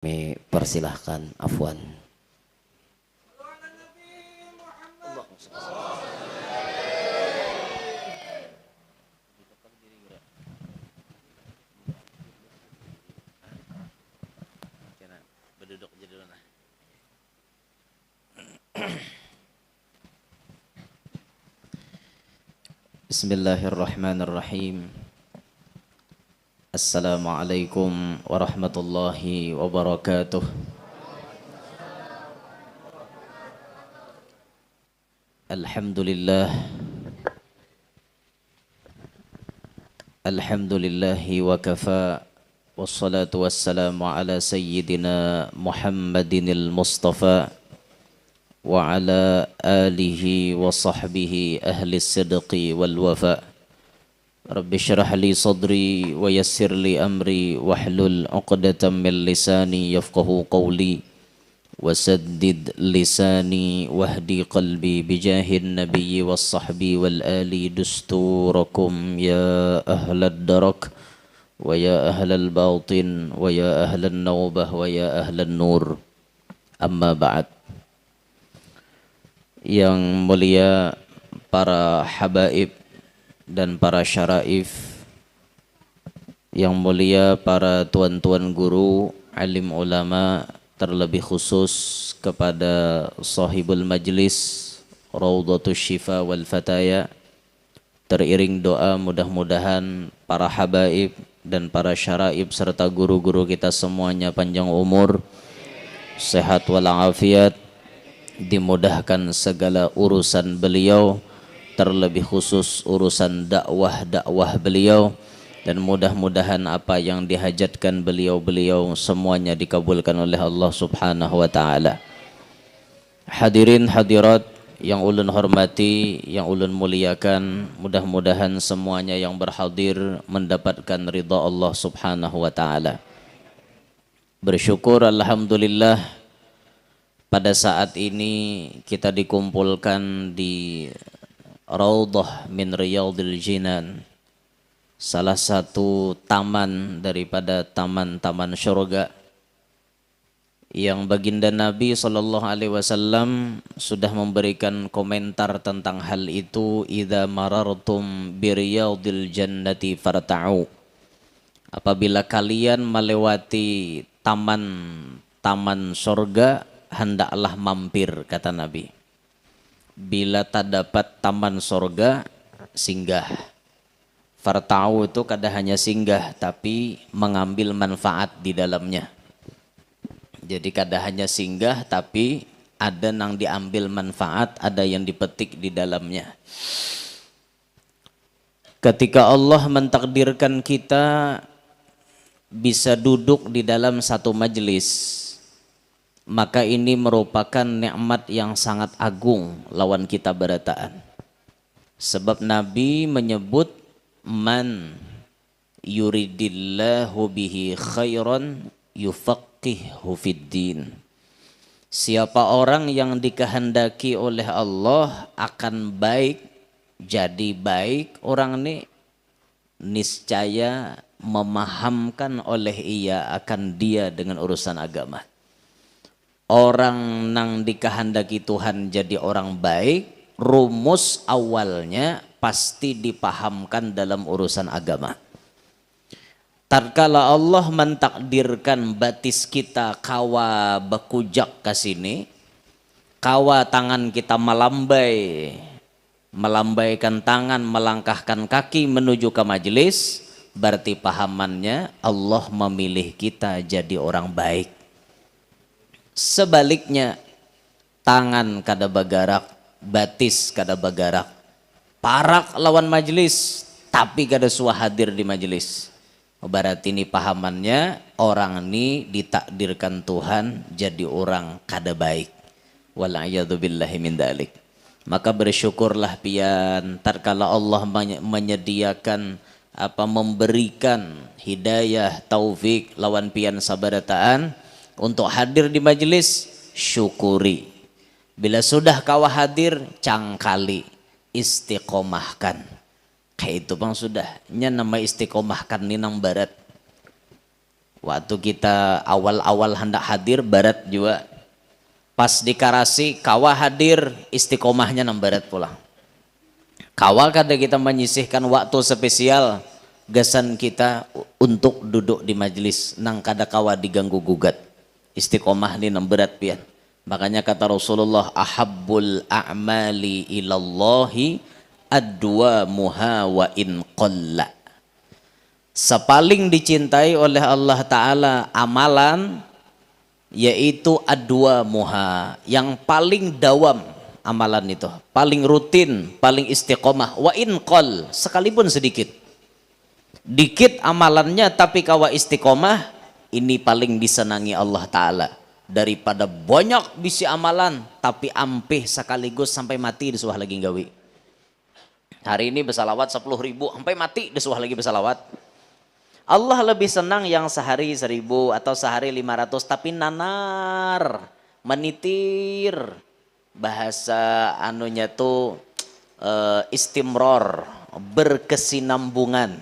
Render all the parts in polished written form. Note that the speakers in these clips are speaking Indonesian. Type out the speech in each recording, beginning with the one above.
Kami persilahkan, afwan. Bismillahirrahmanirrahim. Assalamualaikum warahmatullahi wabarakatuh. Alhamdulillah. Alhamdulillahi wa kafa. Wassalatu wassalamu ala sayyidina Muhammadinil Mustafa wa ala alihi wa sahbihi ahli sidqi wal wafa. Rabbi syrah li sadri wa yassir li amri wahlul 'uqdatam min lisani yafqahu qawli wasaddid lisani wahdi qalbi bijahin nabiyyi was sahbi wal ali dusturakum ya ahlad darak wa ya ahlal batin wa ya ahlan nawbah wa ya ahlan nur. Amma ba'd. Yang mulia para habaib dan para syaraif, yang mulia para tuan-tuan guru, alim ulama, terlebih khusus kepada sahibul majlis Raudhatus Syifa wal Fataya, teriring doa mudah-mudahan para habaib dan para syaraif serta guru-guru kita semuanya panjang umur, sehat walafiat, dimudahkan segala urusan beliau, terlebih khusus urusan dakwah beliau, dan mudah-mudahan apa yang dihajatkan beliau semuanya dikabulkan oleh Allah Subhanahu wa taala. Hadirin hadirat yang ulun hormati, yang ulun muliakan, mudah-mudahan semuanya yang berhadir mendapatkan ridha Allah Subhanahu wa taala. Bersyukur alhamdulillah pada saat ini kita dikumpulkan di Raudhah min Riyadhil Jinan, salah satu taman daripada taman-taman syurga yang baginda Nabi SAW sudah memberikan komentar tentang hal itu. Idza marartum bi riyadhil jannati farta'u, apabila kalian melewati taman-taman surga hendaklah mampir, kata Nabi. Bila tak dapat taman surga, singgah. Farta'u itu kada hanya singgah tapi mengambil manfaat di dalamnya. Jadi kada hanya singgah tapi ada yang diambil manfaat, ada yang dipetik di dalamnya. Ketika Allah mentakdirkan kita bisa duduk di dalam satu majelis, maka ini merupakan nikmat yang sangat agung lawan kita berataan. Sebab Nabi menyebut man yuridillahu bihi khairan yufaqihu fiddin. Siapa orang yang dikehendaki oleh Allah akan baik, jadi baik, orang ini niscaya memahamkan oleh ia akan dia dengan urusan agama. Orang nang dikehendaki Tuhan jadi orang baik, rumus awalnya pasti dipahamkan dalam urusan agama. Tatkala Allah mentakdirkan batis kita kawa bekujak ke sini, kawa tangan kita melambaikan tangan, melangkahkan kaki menuju ke majelis, berarti pahamannya Allah memilih kita jadi orang baik. Sebaliknya, tangan kada bagarak, batis kada bagarak, parak lawan majelis tapi kada suah hadir di majelis, berarti ini pahamannya orang ini ditakdirkan Tuhan jadi orang kada baik. Wala'iyadzubillahi min dalik. Maka bersyukurlah pian tatkala Allah menyediakan memberikan hidayah taufik lawan pian sabarataan untuk hadir di majelis, syukuri. Bila sudah kawa hadir, cangkali, istiqomahkan. Kayak itu bang sudah. Nya nama istiqomahkan ni nang barat. Waktu kita awal-awal hendak hadir barat juga. Pas di Karasi kawa hadir istiqomahnya nang barat pulang. Kawa kada kita menyisihkan waktu spesial gasan kita untuk duduk di majelis nang kada kawa diganggu gugat. Istiqomah ni nang berat pian. Makanya kata Rasulullah ahabbul a'mali ilallahi adwamuha wa in qalla. Sepaling dicintai oleh Allah Ta'ala amalan yaitu adwamuha, yang paling dawam amalan itu, paling rutin, paling istiqomah, wa in qall, sekalipun sedikit. Dikit amalannya tapi kawa istiqomah, ini paling disenangi Allah Ta'ala daripada banyak bisi amalan tapi ampih sekaligus sampai mati disuah lagi gawi. Hari ini bersalawat 10.000 sampai mati disuah lagi bersalawat. Allah lebih senang yang sehari 1.000 atau sehari 500 tapi nanar, menitir. Bahasa anunya tuh istimror, berkesinambungan.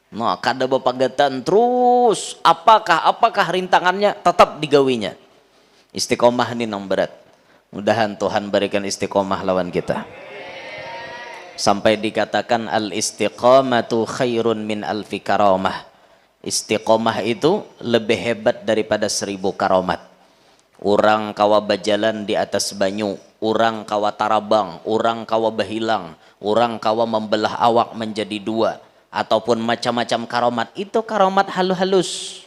Nah, kada bepagatan terus, apakah rintangannya tetap digawinya. Istiqomah ini nang berat. Mudahan Tuhan berikan istiqomah lawan kita. Sampai dikatakan al istiqomatu khairun min alfi karamah. Istiqomah itu lebih hebat daripada 1.000 karomat. Orang kawa berjalan di atas banyu, orang kawa tarabang, orang kawa berhilang, orang kawa membelah awak menjadi 2, ataupun macam-macam karomat. Itu karomat halus-halus.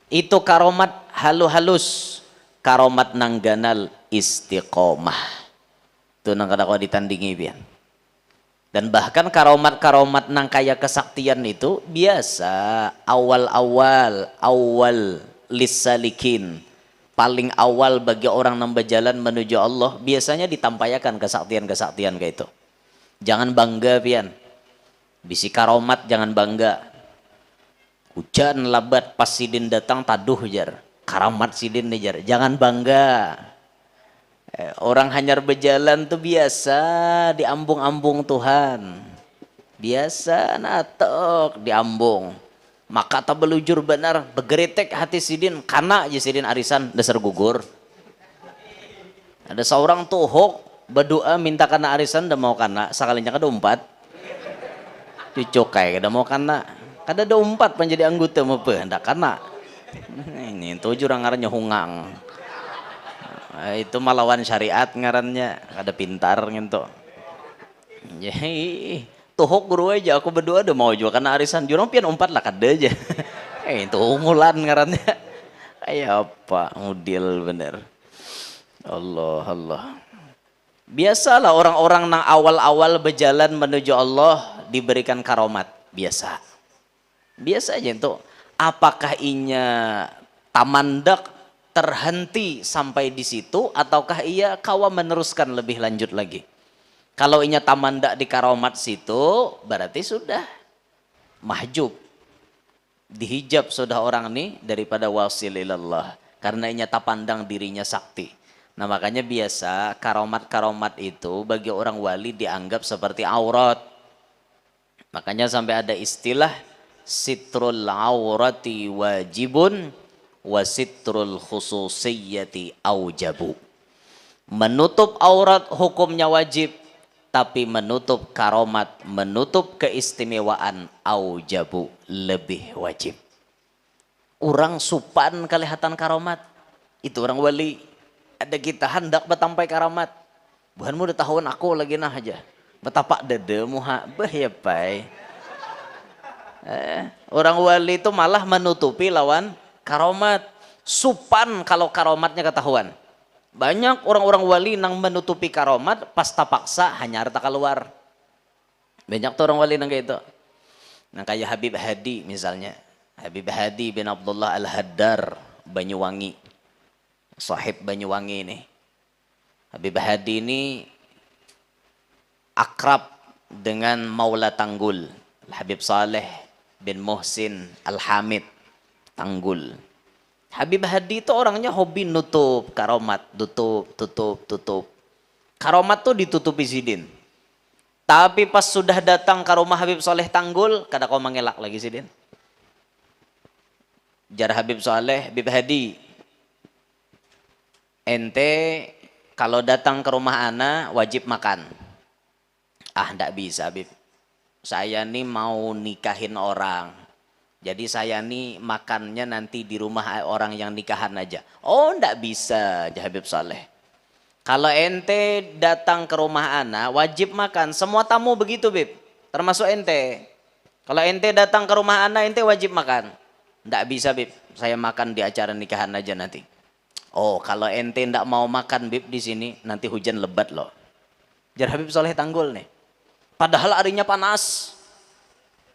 Itu karomat halus-halus. Karomat nangganal istiqomah. Itu nang kada kawa ditandingi pian. Dan bahkan karomat-karomat nang kaya kesaktian itu biasa awal lissalikin, paling awal bagi orang nang berjalan menuju Allah biasanya ditampayakan kesaktian-kesaktian kayak itu. Jangan bangga pian. Bisi karomat jangan bangga. Hujan labat pas sidin datang taduh jar. Karamat sidin jar. Jangan bangga. Orang hanyar berjalan tuh biasa diambung-ambung Tuhan. Biasa natok diambung. Maka tak belujur benar begeritek hati sidin karena aja sidin arisan dasar gugur. Ada seorang tuhok berdoa minta karena arisan dah mau karena sekalinya kada umpat. Cucokai kada mau karena kada ada umpat menjadi anggota mepe ndak karena. Ini tuh jurang ngarannya hungang. Itu melawan syariat ngarannya, ada pintar gitu. Jadi tuhuk guru aja aku berdua udah mau juga karena arisan jurang pian umpat lah kada aja. Itu umulan ngarannya. Kayak apa mudil bener. Allah. Biasalah orang-orang nang awal-awal berjalan menuju Allah diberikan karomat, biasa. Biasa aja itu. Apakah inya tamandak terhenti sampai di situ ataukah ia kawa meneruskan lebih lanjut lagi? Kalau inya tamandak di karomat situ berarti sudah mahjub, dihijab sudah orang ini daripada wasil ilallah karena inya tapandang dirinya sakti. Nah makanya biasa karomat-karomat itu bagi orang wali dianggap seperti aurat. Makanya sampai ada istilah sitrul aurati wajibun wasitrul khususiyyati aujabu. Menutup aurat hukumnya wajib, tapi menutup karomat, menutup keistimewaan aujabu lebih wajib. Orang supan kelihatan karomat, itu orang wali. Ada kita hendak betampai karomat. Buhanmu udah tahun aku lagi nah aja. Betapa dedemu ha ya pai. Orang wali itu malah menutupi lawan karomat. Supan kalau karomatnya ketahuan. Banyak orang-orang wali nang menutupi karomat pas tapaksa hanya harta keluar. Banyak tuh orang wali nang kayak itu. Nah kayak Habib Hadi misalnya. Habib Hadi bin Abdullah Al-Haddar Banyuwangi. Sahib Banyuwangi ini. Habib Hadi ini akrab dengan Maula Tanggul. Habib Saleh bin Muhsin Al-Hamid Tanggul. Habib Hadi itu orangnya hobi nutup karomat, tutup. Karomat tuh ditutupi sidin. Tapi pas sudah datang ke rumah Habib Saleh Tanggul, kada kau mengelak lagi sidin. Jar Habib Soleh, Habib Hadi, ente kalau datang ke rumah ana wajib makan. Ah, ndak bisa Habib. Saya nih mau nikahin orang. Jadi saya nih makannya nanti di rumah orang yang nikahan aja. Oh, ndak bisa, Jar Habib Soleh. Kalau ente datang ke rumah ana wajib makan. Semua tamu begitu, Bib. Termasuk ente. Kalau ente datang ke rumah ana ente wajib makan. Ndak bisa, Bib. Saya makan di acara nikahan aja nanti. Oh, kalau ente ndak mau makan, Bib, di sini nanti hujan lebat loh. Jar Habib Soleh Tanggul nih. Padahal harinya panas.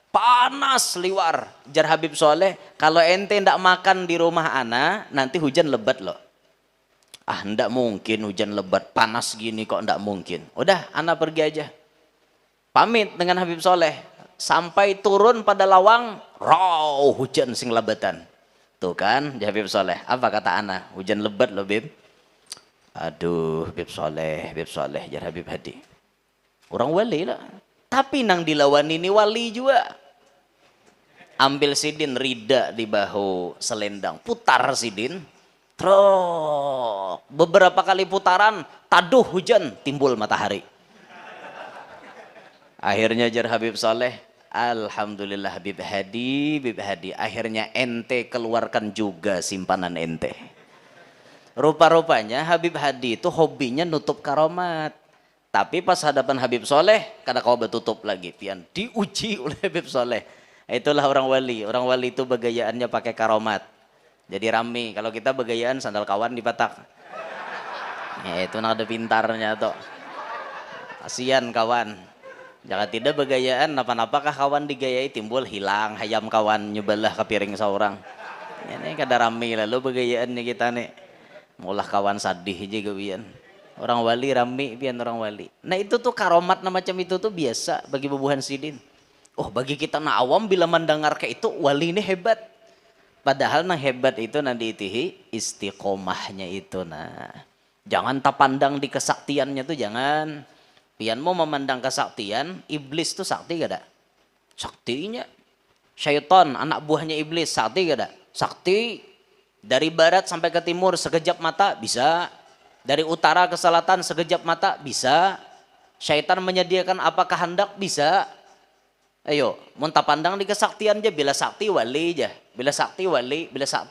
Panas liwar. Jar Habib Soleh, kalau ente ndak makan di rumah ana nanti hujan lebat loh. Ah, ndak mungkin hujan lebat, panas gini kok ndak mungkin. Udah, ana pergi aja. Pamit dengan Habib Soleh. Sampai turun pada lawang, raw hujan sing lebatan. Tuh kan, Habib Soleh. Apa kata ana? Hujan lebat loh, Bib. Aduh, Habib Soleh, Jar Habib Hadi. Orang wali lah. Tapi nang dilawan ini wali juga. Ambil sidin rida di bahu selendang. Putar sidin. Trok. Beberapa kali putaran, taduh hujan, timbul matahari. Akhirnya Jar Habib Soleh, alhamdulillah Habib Hadi. Akhirnya ente keluarkan juga simpanan ente. Rupa-rupanya Habib Hadi itu hobinya nutup karomat. Tapi pas hadapan Habib Soleh, kada kau betutup lagi. Pian diuji oleh Habib Soleh. Itulah orang wali. Orang wali itu begayaannya pakai karomat. Jadi rame. Kalau kita begayaan sandal kawan dipatak. Ya, itu ada pintarnya tuh. Kasian kawan. Jangan tidak begayaan, napa-napakah kawan digayai timbul hilang hayam kawan nyebelah ke piring seorang. Ini kada rame lalu begayaannya kita nih. Mulah kawan sadih aja gawian. Orang wali rame pian orang wali. Nah itu tuh karomat macam itu tuh biasa bagi bubuhan sidin. Oh bagi kita na awam bila mendengar kayak itu wali ini hebat. Padahal nang hebat itu nanti itihi istiqomahnya itu nah. Jangan tak pandang di kesaktiannya tuh jangan. Pian mau memandang kesaktian, iblis tuh sakti gak ada? Saktinya. Syaitan anak buahnya iblis sakti gak ada? Sakti. Dari barat sampai ke timur sekejap mata bisa. Dari utara ke selatan sekejap mata bisa. Syaitan menyediakan apa kehendak bisa. Ayo, muntah pandang di kesaktian aja. Bila sakti wali aja. Bila sakti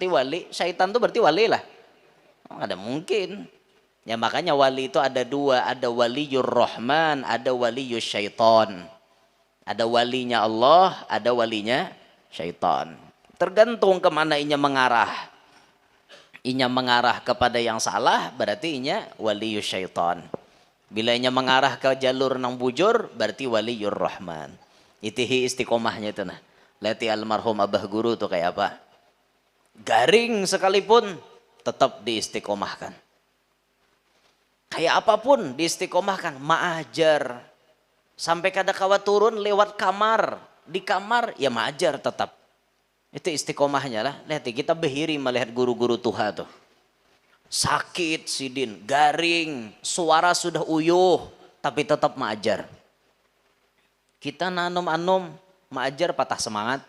wali. Syaitan tuh berarti wali lah. Oh, ada mungkin. Ya makanya wali itu ada dua. Ada waliyur rahman, ada waliyur syaitan. Ada walinya Allah, ada walinya syaitan. Tergantung kemana inya mengarah. Inya mengarah kepada yang salah berarti inya waliyus syaitan. Bila inya mengarah ke jalur nang bujur berarti waliyur rahman. Itihi istiqomahnya itu nah. Leti almarhum abah guru tuh kayak apa? Garing sekalipun tetap diistiqomahkan. Kayak apapun diistiqomahkan, maajar. Sampai kada kawa turun lewat kamar. Di kamar ya maajar tetap. Itu istiqomahnya lah. Lihat kita behiri melihat guru-guru Tuhan tuh. Sakit sidin, garing, suara sudah uyuh, tapi tetap maajar. Kita nanum-anum, maajar patah semangat.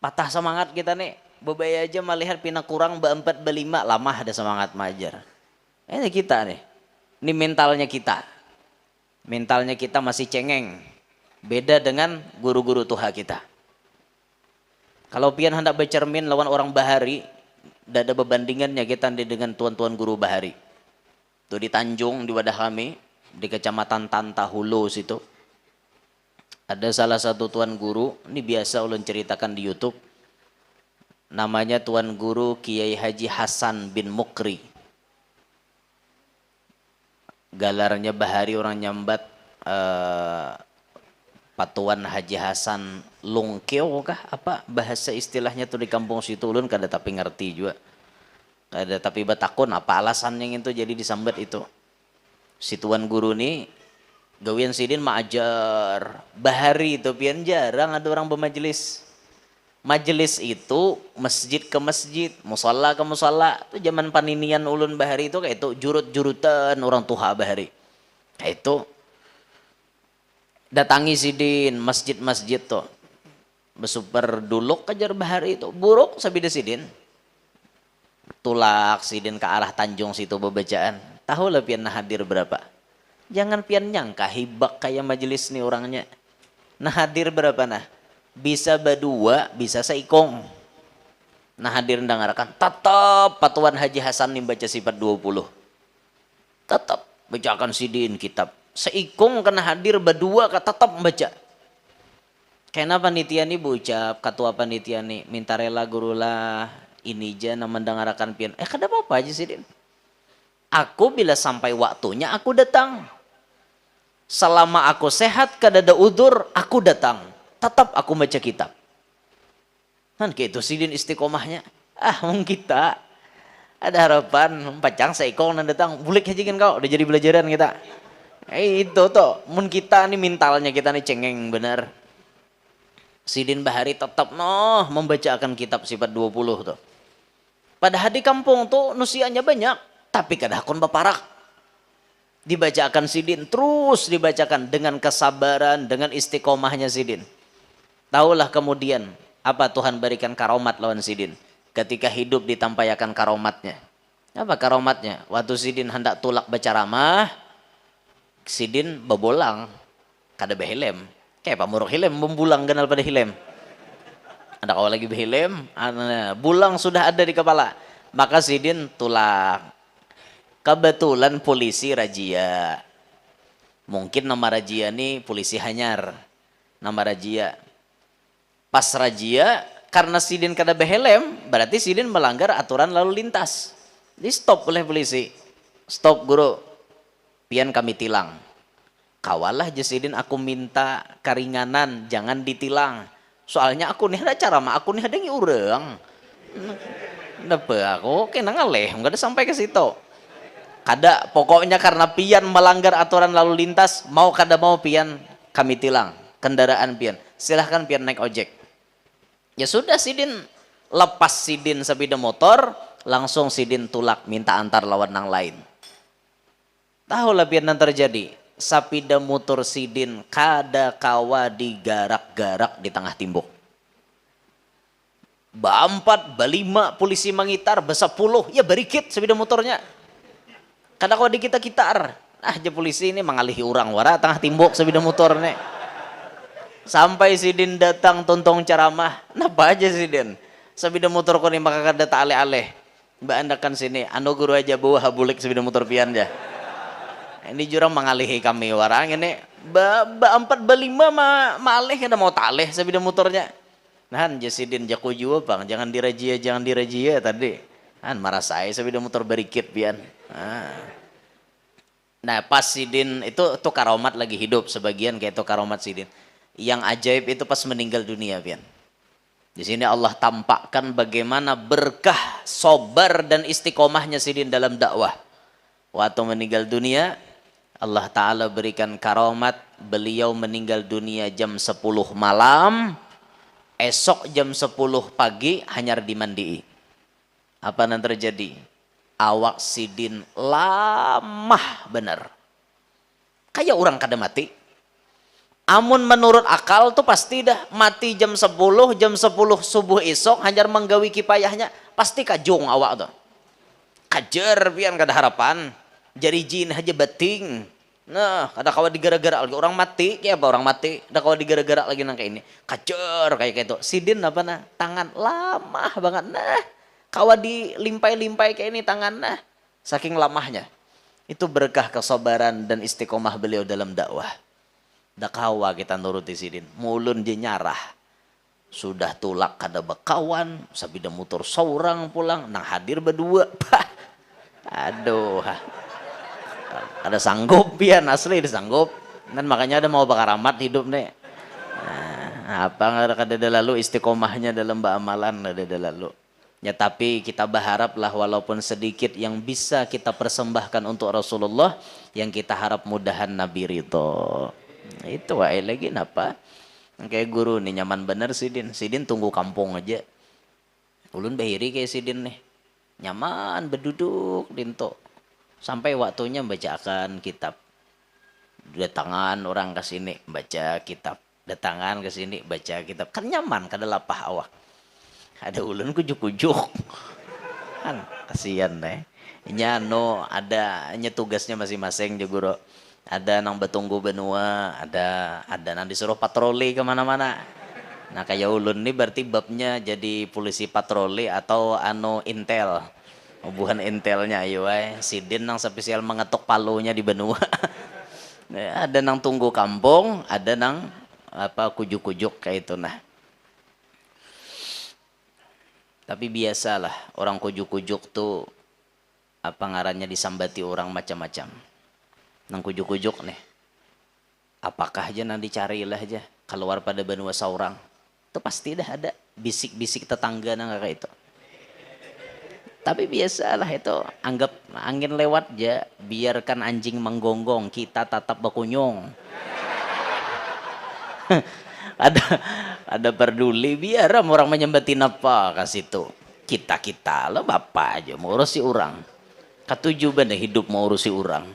Patah semangat kita nih, bebaya aja melihat pina kurang be-4 be-5, lama ada semangat maajar. Ini kita nih, ini mentalnya kita. Mentalnya kita masih cengeng. Beda dengan guru-guru Tuhan kita. Kalau pian hendak bercermin lawan orang bahari, tidak ada berbandingannya kita dengan tuan-tuan guru bahari. Itu di Tanjung, di wadah kami, di kecamatan Tantahulu situ. Ada salah satu tuan guru, ini biasa ulun ceritakan di YouTube. Namanya tuan guru Kiai Haji Hasan bin Mukri. Galarnya bahari orang nyambat Patuan Haji Hasan Lungkeo kah apa bahasa istilahnya tuh di kampung situ ulun kada tapi ngerti juga. Kada tapi batakun apa alasannya itu jadi disambat itu. Si tuan guru nih gawian sidin maajar bahari itu pian jarang ada orang bermajelis. Majelis itu masjid ke masjid, musalla ke musalla. Itu zaman paninian ulun bahari itu kayak itu jurut-jurutan orang tuha bahari. Kayak itu datangi sidin masjid-masjid tuh. besuper duluk kejar bahari itu buruk sabida sidin tulak sidin ke arah Tanjung situ bebacaan tahu lah pian nah hadir berapa jangan pian nyangka hibak kayak majelis nih orangnya nah hadir berapa nah bisa berdua bisa seikong nah hadir ndangarakan tetap patuan Haji Hasan nih baca sifat 20 tetap bacakan sidin kitab seikong kena hadir berdua tetap membaca. Kenapa panitia nih ucap ketua panitia nih minta rela gurulah ini aja nama mendengarkan pian. Kada apa-apa aja sih Din. Aku bila sampai waktunya aku datang. Selama aku sehat kada ada udur aku datang. Tetap aku baca kitab. Kan gitu Sidin istiqomahnya. Mungkin kita ada harapan pacang seikong dan datang bulik aja kan kau udah jadi belajaran kita. Itu tuh mun kita nih mentalnya kita nih cengeng bener. Sidin Bahari tetap membacakan kitab sifat 20 tuh. Padahal di kampung tuh nusianya banyak, tapi kadakon baparak. Dibacakan Sidin, terus dibacakan dengan kesabaran, dengan istiqomahnya Sidin. Tahulah kemudian apa Tuhan berikan karomat lawan Sidin. Ketika hidup ditampayakan karomatnya. Apa karomatnya? Waktu Sidin hendak tulak baca ramah, Sidin bebolang, kada behilem. Kayak Pak Muruk hilem, membulang kenal pada hilem. Ada kau lagi berhilem, bulang sudah ada di kepala. Maka Sidin tulak. Kebetulan polisi razia. Mungkin nama razia nih polisi Hanyar. Nama razia. Pas razia, karena Sidin kada berhelm, berarti Sidin melanggar aturan lalu lintas. Di stop oleh polisi. Stop guru. Pian kami tilang. Kawalah Jasidin aku minta keringanan jangan ditilang soalnya aku nih ada cara mah aku nih ada orang dapat aku kena ngaleh nggak ada sampai ke situ kada pokoknya karena pian melanggar aturan lalu lintas mau kada mau pian kami tilang kendaraan pian silahkan pian naik ojek ya sudah Sidin lepas Sidin sepeda motor langsung Sidin tulak minta antar lawan nang lain tahulah pian yang terjadi sapida motor Sidin kada kawa digarak-garak di tengah timbuk. Ba-4, ba-5 polisi mengitar, ba-10 ya berikit sepeda motornya. Kada kawa dikita-kitar. Aja polisi ini mengalihi orang wara tengah timbuk sepeda motornya. Sampai Sidin datang tontong ceramah, napa aja Sidin? Sepeda motor ko ni maka kada ta ale-ale. Mbak andakan sini, anu guru aja bawa habulik sepeda motor pian ya. Ini jurang mengalihi kami warang ini ba-4 ba-5 malih kada mau taleh sepeda motornya. Nahan Jasidin jaku jua bang jangan dirajia tadi. Nahan marah saya sepeda motor berikit pian. Nah pas Sidin itu karomat lagi hidup sebagian kayak itu karomat Sidin. Yang ajaib itu pas meninggal dunia pian. Di sini Allah tampakkan bagaimana berkah, sobar dan istiqomahnya Sidin dalam dakwah. Waktu meninggal dunia Allah Ta'ala berikan karomat beliau meninggal dunia jam 10 malam esok jam 10 pagi hanyar dimandii apa yang terjadi awak Sidin lamah bener kayak orang kada mati amun menurut akal tuh pasti dah mati jam 10 subuh esok hanyar menggawi kipayahnya pasti kajung awak tuh kajer pian kada harapan jari jin aja bating nah ada kawan digara-gara lagi orang mati kayak apa orang mati ada kawan digara-gara lagi nang kayak ini kacer kayak itu Sidin apa nah tangan lama banget nah kawan dilimpai-limpai kayak ini tangan nah saking lamahnya itu berkah kesabaran dan istiqomah beliau dalam dakwah dah kawa kita nuruti Sidin mulun dia nyarah sudah tulak kada bekawan sabida motor seorang pulang nang hadir berdua aduh ada sanggup pian asli ada sanggup dan makanya ada mau bakar amat hidup nih apa kada ada lalu istiqomahnya dalam amalan ada lalu ya tapi kita berharap lah walaupun sedikit yang bisa kita persembahkan untuk Rasulullah yang kita harap mudahan Nabi ridho itu wae lagi napa kayak guru nih nyaman bener Sidin tunggu kampung aja ulun bahiri kayak Sidin nih nyaman berduduk dinto sampai waktunya membacakan kitab. Datangan orang ke sini baca kitab. datangan ke sini baca kitab kan nyaman kada lapah awak. Ada ulun kujuk-kujuk kan kasihan deh. Nyano ada tugasnya masing-masing juga guru. Ada nang betunggu benua, ada nang disuruh patroli kemana-mana. Nah kayak ulun nih berarti babnya jadi polisi patroli atau intel. Bukan intelnya ayo sidin nang spesial mengetuk palunya di benua. Ada nang tunggu kampung, ada nang kujuk-kujuk kayak itu nah. Tapi biasalah orang kujuk-kujuk tuh ngarannya disambati orang macam-macam. Nang kujuk-kujuk nih. Apakah aja nang dicari lah aja keluar pada benua saurang. Itu pasti dah ada bisik-bisik tetangga nang kayak itu. Tapi biasalah itu anggap angin lewat aja, biarkan anjing menggonggong, kita tetap berkunyung. ada peduli biar orang menyembatin apa kasih itu. Kita lah bapak aja mau urusi orang. Ketujuh bener hidup mau urusi orang.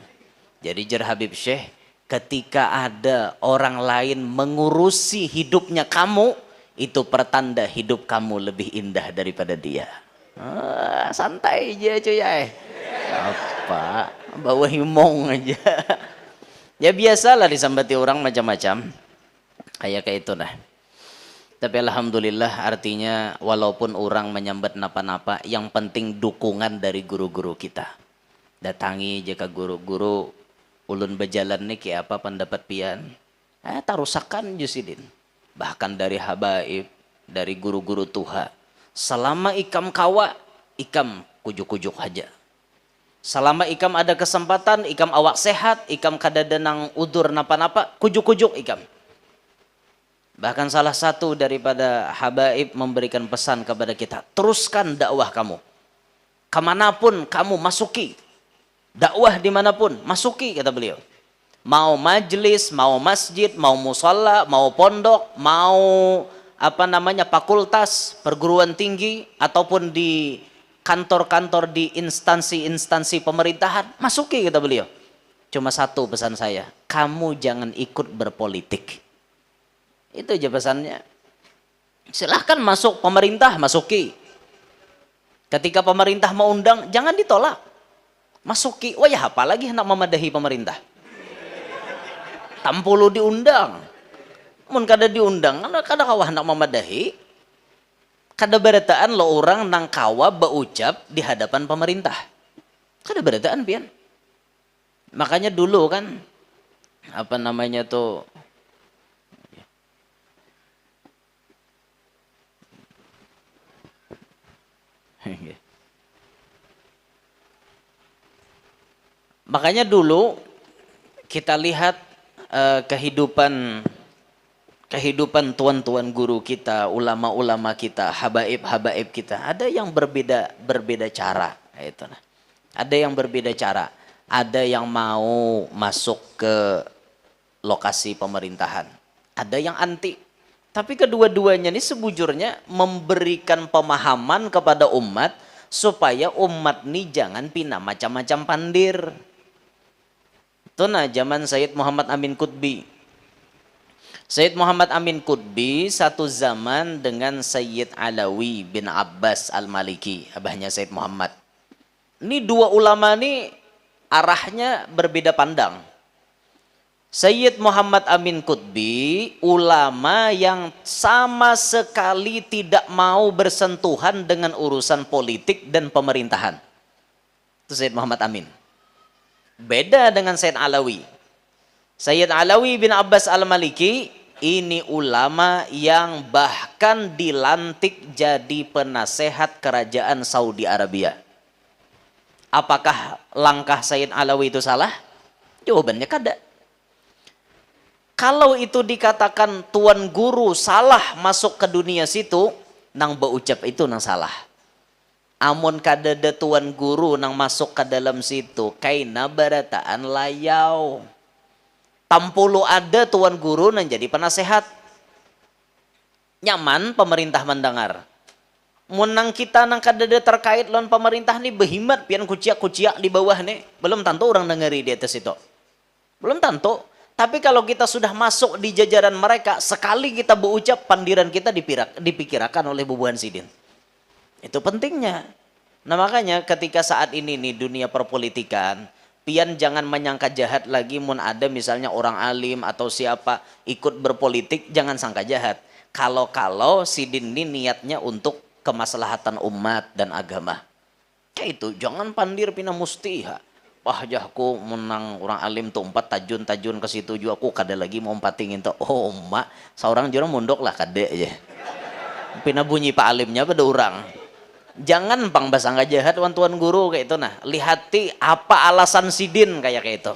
Jadi jar Habib Syekh, ketika ada orang lain mengurusi hidupnya kamu, itu pertanda hidup kamu lebih indah daripada dia. Santai aja cuy ya. Apa? Bawa himong aja. Ya biasalah disambati orang macam-macam. Kayak itu nah. Tapi alhamdulillah artinya walaupun orang menyambat napa-napa, yang penting dukungan dari guru-guru kita. Datangi jika guru-guru ulun berjalan nih kayak apa pendapat pian. Tarusakan Jusidin. Bahkan dari habaib, dari guru-guru Tuha. Selama ikam kawa, ikam kujuk-kujuk aja. Selama ikam ada kesempatan, ikam awak sehat, ikam kada denang udur napa-napa, kujuk-kujuk ikam. Bahkan salah satu daripada habaib memberikan pesan kepada kita, teruskan dakwah kamu. Kemanapun kamu masuki, dakwah dimanapun, masuki kata beliau. Mau majlis, mau masjid, mau musalla, mau pondok, mau fakultas, perguruan tinggi, ataupun di kantor-kantor di instansi-instansi pemerintahan, masuki kata beliau. Cuma satu pesan saya, kamu jangan ikut berpolitik. Itu aja pesannya. Silahkan masuk pemerintah, masuki. Ketika pemerintah mau undang, jangan ditolak. Masuki. Wah ya apalagi hendak memadahi pemerintah. Tampulu diundang. Mun kada diundang, kada kawa hendak memadahi. Kada berataan lo orang nang kawa beucap di hadapan pemerintah. Kada berataan pian. Makanya dulu kan tuh makanya dulu kita lihat kehidupan tuan-tuan guru kita, ulama-ulama kita, habaib-habaib kita, ada yang berbeda cara, itu nah. Ada yang berbeda cara, ada yang mau masuk ke lokasi pemerintahan, ada yang anti. Tapi kedua-duanya ini sebujurnya memberikan pemahaman kepada umat supaya umat ini jangan pindah macam-macam pandir. Itu nah zaman Sayyid Muhammad Amin Qutbi. Sayyid Muhammad Amin Qutbi satu zaman dengan Sayyid Alawi bin Abbas Al-Maliki, abahnya Sayyid Muhammad. Ini dua ulama ini arahnya berbeda pandang. Sayyid Muhammad Amin Qutbi ulama yang sama sekali tidak mau bersentuhan dengan urusan politik dan pemerintahan. Itu Sayyid Muhammad Amin. Beda dengan Sayyid Alawi. Sayyid Alawi bin Abbas Al-Maliki ini ulama yang bahkan dilantik jadi penasehat kerajaan Saudi Arabia. Apakah langkah Sayyid Alawi itu salah? Jawabannya kada. Kalau itu dikatakan tuan guru salah masuk ke dunia situ, nang beucap itu nang salah. Amun kada ada tuan guru nang masuk ke dalam situ, kaina barataan layau. Tampulu ada tuan guru nang jadi penasehat. Nyaman pemerintah mendengar. Munang kita nang kadada terkait lawan pemerintah nih behimat pian kuciak-kuciak di bawah nih. Belum tentu orang dengeri di atas itu. Belum tentu. Tapi kalau kita sudah masuk di jajaran mereka, sekali kita berucap, pandiran kita dipikirkan oleh bubuhan sidin. Itu pentingnya. Nah makanya ketika saat ini nih dunia perpolitikan, pian jangan menyangka jahat lagi mun ada misalnya orang alim atau siapa ikut berpolitik, jangan sangka jahat. Kalau sidin ini niatnya untuk kemaslahatan umat dan agama. Kayak itu, jangan pandir pina mustiha. Wah jahku menang orang alim tuh 4 tajun ke situ juga aku kada lagi mau empatingin tuh. Oh mak, seorang jurang mundok lah kade aja. Pina bunyi pak alimnya pada orang. Jangan pang basangga jahat tuan guru kayak itu nah. Lihati apa alasan sidin kayak itu.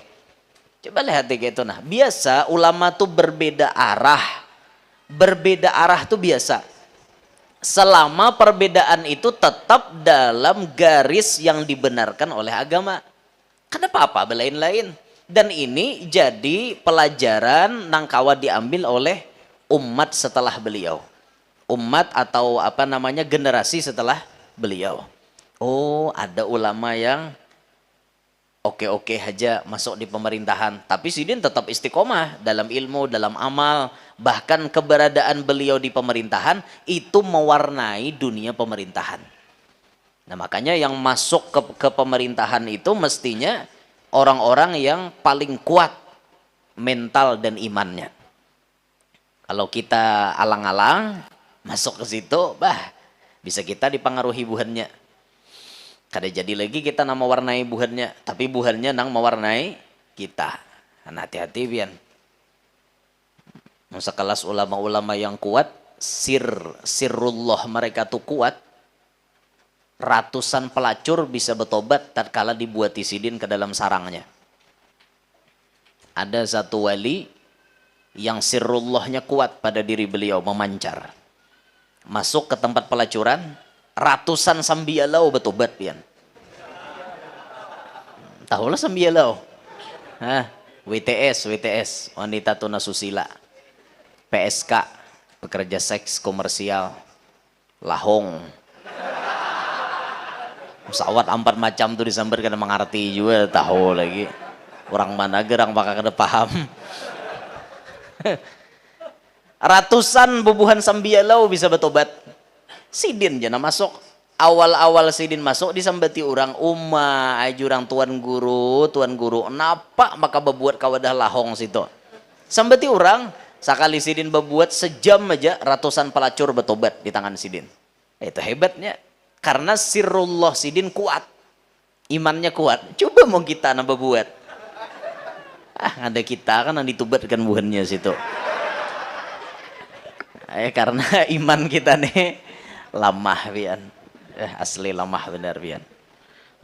Coba lihati kayak itu nah. Biasa ulama tuh berbeda arah. Berbeda arah tuh biasa. Selama perbedaan itu tetap dalam garis yang dibenarkan oleh agama. Kenapa apa lain-lain? Dan ini jadi pelajaran nangkawa diambil oleh umat setelah beliau. Umat atau apa namanya generasi setelah beliau. Oh, ada ulama yang oke-oke aja masuk di pemerintahan. Tapi sidin tetap istiqomah dalam ilmu, dalam amal. Bahkan keberadaan beliau di pemerintahan itu mewarnai dunia pemerintahan. Nah makanya yang masuk ke pemerintahan itu mestinya orang-orang yang paling kuat mental dan imannya. Kalau kita alang-alang masuk ke situ, bisa kita dipengaruhi buhannya. Kada jadi lagi kita nang mewarnai buhannya, tapi buhannya nang mewarnai kita. Nah, hati-hati pian. Sekelas ulama-ulama yang kuat, sirrullah mereka tuh kuat. Ratusan pelacur bisa bertobat tatkala dibuati sidin ke dalam sarangnya. Ada satu wali yang sirrullahnya kuat pada diri beliau memancar. Masuk ke tempat pelacuran, ratusan sambialau bertobat pian. Tahulah sambialau. WTS, wanita tunasusila. PSK, pekerja seks komersial. Lahong. Pesawat 4 macam tuh disambar kada mengerti juga tahu lagi. Orang mana gerang bakal kada paham. Ratusan bubuhan sambialau bisa bertobat. Sidin jana masuk. Awal-awal sidin masuk disambati orang ajurang tuan guru, napa maka berbuat kawadah lahong situ. Sambati orang, sekali sidin berbuat sejam aja ratusan pelacur bertobat di tangan sidin. Itu hebatnya. Karena sirrullah sidin kuat. Imannya kuat. Coba mau kita nambah buat. Ada kita kan yang ditubatkan buhannya situ. Karena iman kita nih lamah pian. Asli lamah benar pian.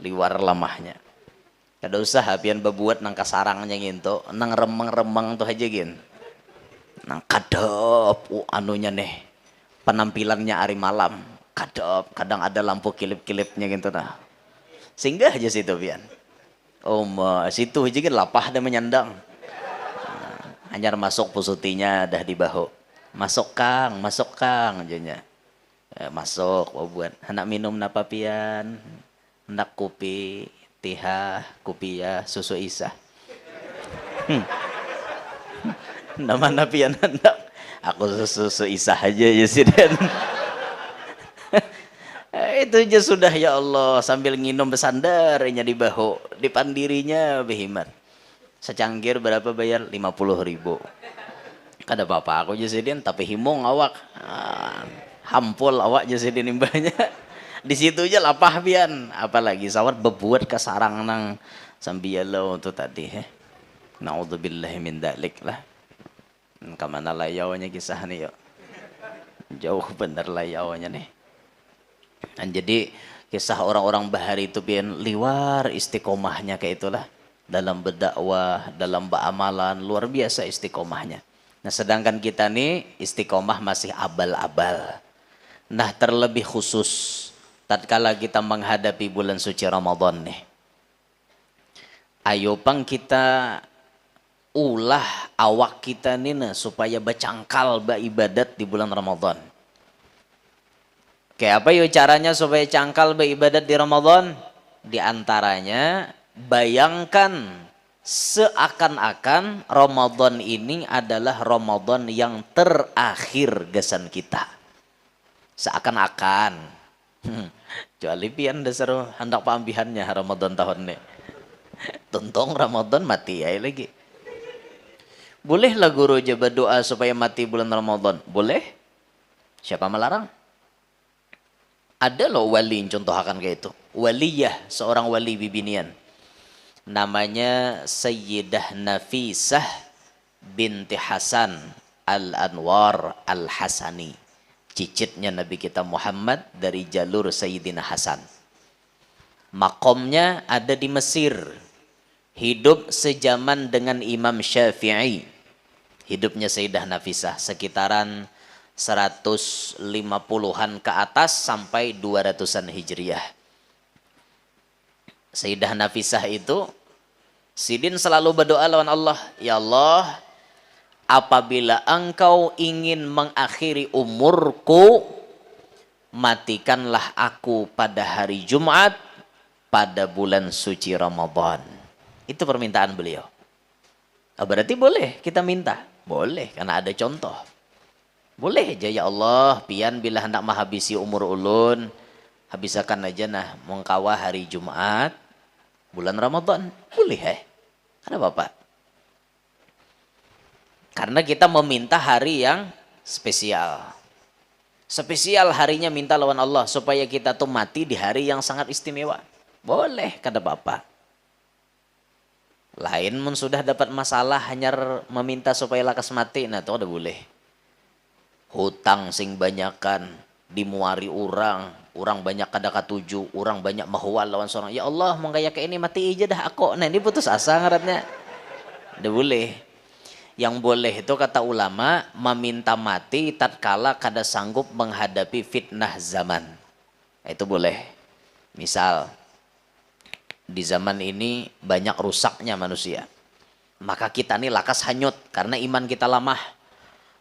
Liwar lamahnya. Kada usah pian berbuat nang kasarangnya gitu. Nang remeng-remeng tuh aja gin. Nang kadep anunya nih. Penampilannya hari malam. Kadang ada lampu kilip-kilipnya gitu nah. Singgah aja situ pian. Situ aja kan lapah dan menyandang. Hanyar masuk pusutinya dah di bahu. Masuk kang jadinya. Masuk buat hendak minum napa pian? Hendak kopi, tihah, kopiah, susu isah. Nama pian hendak. Aku susu isah aja ya sih dan. Itu aja sudah ya Allah sambil nginum besandarnya di bahu depan dirinya behimat. Secangkir berapa bayar 50.000. Kada apa-apa aku jasidin tapi himung awak. Hampul awak jasidin imbahnya. Di situ aja lapah pian. Apalagi sawat bebuat ke sarang nang sambialau itu tadi. Naudzubillahi min dzalik lah. Kemana layaunya kisah nih yuk. Jauh bener layaunya nih. Dan jadi kisah orang-orang bahari itu pian liwar istiqomahnya kayak itulah. Dalam berdakwah, dalam beramalan, luar biasa istiqomahnya. Nah sedangkan kita nih istiqomah masih abal-abal. Nah terlebih khusus tatkala kita menghadapi bulan suci Ramadan nih. Ayo pang kita ulah awak kita nih nah, supaya bercangkal beribadat di bulan Ramadan. Kayak apa yuk caranya supaya cangkal beribadat di Ramadan? Di antaranya bayangkan seakan-akan Ramadan ini adalah Ramadan yang terakhir gesan kita. Seakan-akan. Kecuali pian dasar hendak paambihannya Ramadan tahun ini. Tuntung Ramadan mati ya lagi. Bolehlah guru aja berdoa supaya mati bulan Ramadan? Boleh. Siapa melarang? Ada loh wali contoh akan kayak itu. Waliyah, seorang wali bibinian. Namanya Sayyidah Nafisah binti Hasan Al-Anwar Al-Hasani. Cicitnya Nabi kita Muhammad dari jalur Sayyidina Hasan. Makomnya ada di Mesir. Hidup sejaman dengan Imam Syafi'i. Hidupnya Sayyidah Nafisah sekitaran 150-an ke atas sampai 200-an Hijriah. Sayyidah Nafisah itu, Sidin selalu berdoa lawan Allah, ya Allah, apabila engkau ingin mengakhiri umurku, matikanlah aku pada hari Jumat, pada bulan suci Ramadan. Itu permintaan beliau. Berarti boleh kita minta? Boleh, karena ada contoh. Boleh aja, ya Allah, pian bila hendak menghabisi umur ulun, habisakan aja nah mengkawah hari Jumat, bulan Ramadan. Boleh Ada Bapak. Karena kita meminta hari yang spesial. Spesial harinya minta lawan Allah supaya kita tuh mati di hari yang sangat istimewa. Boleh, kata Bapak. Lain mun sudah dapat masalah hanya meminta supaya lakas mati, nah itu ada boleh. Hutang sing banyakan, dimuari orang banyak kada katuju, orang banyak mahwal lawan seorang. Ya Allah, mau kayak ini mati aja dah aku. Nah ini putus asa ngaratnya. Ada boleh. Yang boleh itu kata ulama, meminta mati tatkala kada sanggup menghadapi fitnah zaman. Itu boleh. Misal, di zaman ini banyak rusaknya manusia. Maka kita nih lakas hanyut karena iman kita lemah.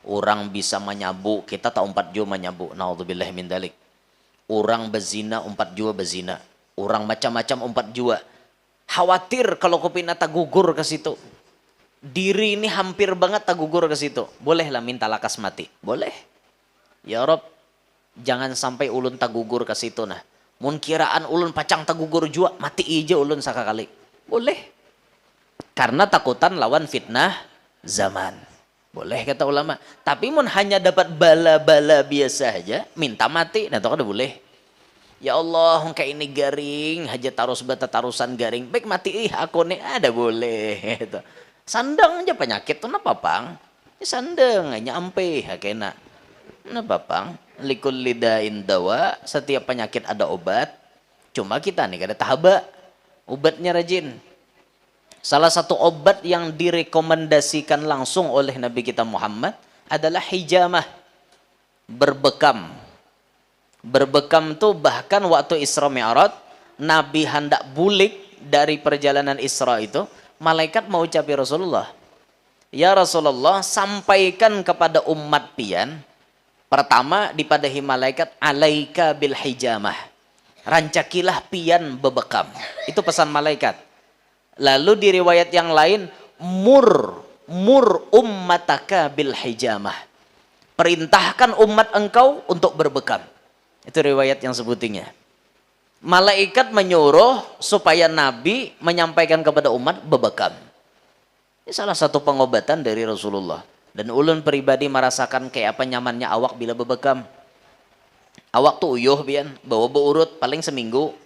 Orang bisa menyabu, kita tak 4 jua menyabu. Naudzubillah min dalik. Orang bezina 4 jua bezina. Orang macam-macam 4 jua. Khawatir kalau kupina tak gugur ke situ. Diri ini hampir banget tak gugur ke situ. Bolehlah minta lakas mati. Boleh. Ya Rob, jangan sampai ulun tak gugur ke situ nah. Mun kiraan ulun pacang tak gugur jua, mati ija ulun sakakali. Boleh. Karena takutan lawan fitnah zaman. Boleh kata ulama. Tapi mun hanya dapat bala-bala biasa aja, minta mati, nah itu kan boleh. Ya Allah, kayak ini garing, haja tarus bata tarusan garing. Baik mati aku nih, ada boleh. Gitu. Sandang aja penyakit tuh napa pang? Sandang hanya ampe hakena. Napa pang? Likul lidain dawa, setiap penyakit ada obat. Cuma kita nih kada tahaba. Obatnya rajin. Salah satu obat yang direkomendasikan langsung oleh Nabi kita Muhammad adalah hijamah. Berbekam. Berbekam tuh bahkan waktu Isra Mi'raj, Nabi hendak bulik dari perjalanan Isra itu, malaikat mau ucapi Rasulullah, ya Rasulullah, sampaikan kepada umat pian, pertama dipadahi malaikat, alaika bil hijamah, rancakilah pian bebekam. Itu pesan malaikat. Lalu di riwayat yang lain, mur ummataka bil hijamah, perintahkan umat engkau untuk berbekam. Itu riwayat yang sebutinya. Malaikat menyuruh supaya Nabi menyampaikan kepada umat bebekam. Ini salah satu pengobatan dari Rasulullah. Dan ulun pribadi merasakan kayak apa nyamannya awak bila bebekam. Awak tuh uyuh bian, bawa beurut paling seminggu.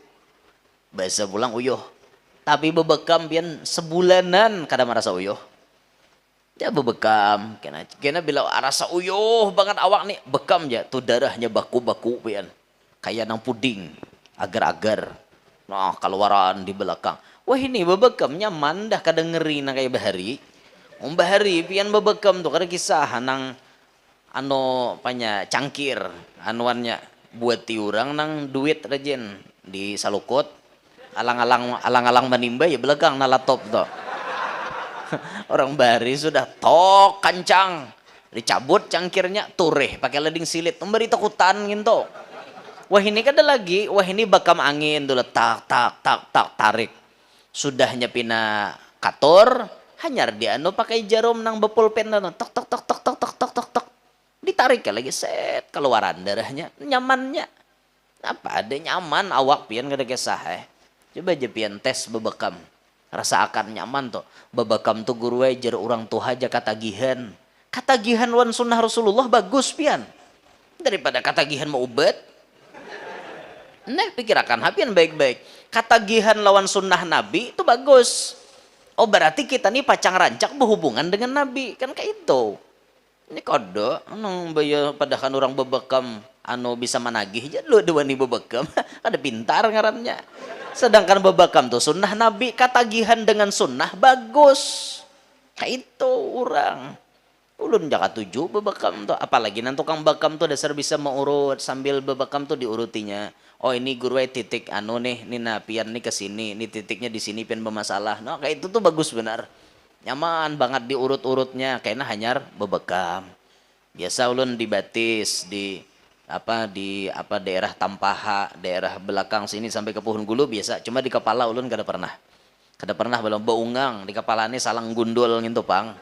Biasa pulang uyuh. Tapi bebekam bian sebulanan kada merasa uyuh. Dia bebekam. Kena bila rasa uyuh banget awak nih, bekam aja. Tuh darahnya baku-baku pian. Kayak nang puding, agar-agar. Nah, keluaran di belakang. Wah ini bebekamnya mandah kadang ngeri nang kayak bahari. Bahari pian bebekam tuh kada kisah nang ano panya cangkir anuannya buat tiurang nang duit rajin di salukut alang-alang menimba ya belakang na laptop tuh. Orang bari sudah tok kancang dicabut cangkirnya tureh pakai leding silit memberi takutan gitu. Wah ini kada lagi, wah ini bakam angin dulu tak tarik. Sudahnya pina kator hanyar dia anu pakai jarum nang bepulpen anu tok tok tok tok tok tok tok tok tok ditarik lagi set keluaran darahnya nyamannya apa ada nyaman awak pian kada kesah coba aja pian tes bebekam rasa akan nyaman tuh bebekam tuh guru ajar orang tua aja katagihan wan sunnah Rasulullah bagus pian daripada katagihan mau ubat nah pikirakan hapian baik-baik katagihan lawan sunnah Nabi itu bagus. Oh berarti kita nih pacang rancak berhubungan dengan Nabi kan kayak itu. Ini kode, anu bayo padahal orang bebekam anu bisa menagih aja lu dua nih bebekam ada pintar ngarannya. Sedangkan bebekam tuh sunnah Nabi katagihan dengan sunnah bagus. Kayak itu orang. Ulun jaka 7 bebekam tuh apalagi nanti tukang bekam tuh dasar bisa mengurut sambil bebekam tuh diurutinya. Oh ini guru titik anu nih nina pian nih ke sini, ini titiknya di sini pian bermasalah. No kayak itu tuh bagus benar. Nyaman banget diurut-urutnya kayaknya hanyar bebekam. Biasa ulun dibatis di daerah Tampaha, daerah belakang sini sampai ke Pohon Gulu biasa. Cuma di kepala ulun kada pernah. Kada pernah belum beungang di kepala ini salang gundul gitu pang.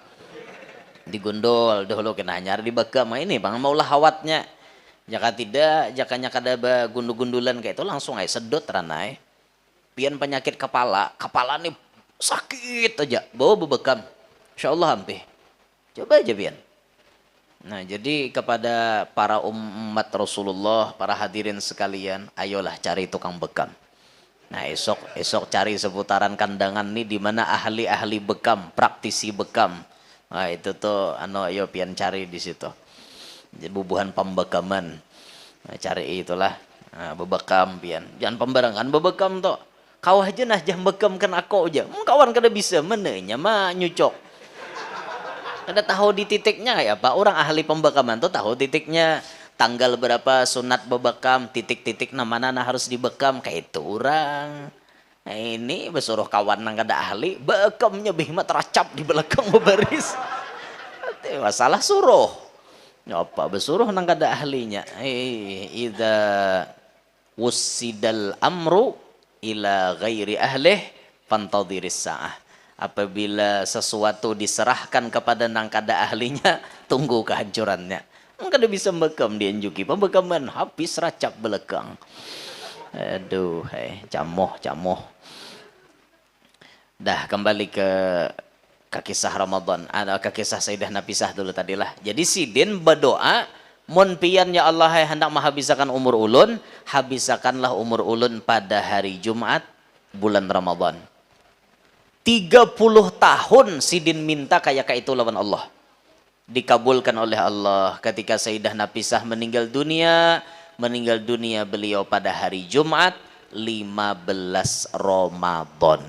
Digundul dahulu kena hanyar di bekam ini bang maulah hawatnya. Jaka tidak, jakanya kada gundu-gundulan kayak itu langsung aja sedot ranai. Pian penyakit kepala nih sakit aja, bawa bebekam. Insyaallah hampir. Coba aja pian. Nah, jadi kepada para umat Rasulullah, para hadirin sekalian, ayolah cari tukang bekam. Nah, esok cari seputaran kandangan nih di mana ahli-ahli bekam, praktisi bekam. Nah, itu tuh ayo pian cari di situ. Bubuhan pembekaman cari itulah bebekam pian jangan pembarangan bebekam tuh kau aja nah jam bekam kan aku aja kawan kada bisa menenya mah nyucok kada tahu di titiknya kayak apa orang ahli pembekaman tuh tahu titiknya tanggal berapa sunat bebekam titik-titik mana harus dibekam kayak itu orang nah ini besuruh kawan nang kada ahli bekamnya bih teracap di belakang berbaris masalah suruh apa besuruh nang kada ahlinya idza wusidal amru ila ghairi ahlih fantadhiris saah apabila sesuatu diserahkan kepada nang kada ahlinya tunggu kehancurannya kada bisa bekam dianjuki pembekaman habis racap belakang aduh camoh dah kembali ke kisah Ramadan, ada kisah Sayyidah Nafisah dulu tadilah. Jadi sidin berdoa, mun pian ya Allah hendak menghabiskan umur ulun, habisakanlah umur ulun pada hari Jumat bulan Ramadan. 30 tahun sidin minta kayak itu lawan Allah. Dikabulkan oleh Allah ketika Sayyidah Nafisah meninggal dunia beliau pada hari Jumat 15 Ramadan.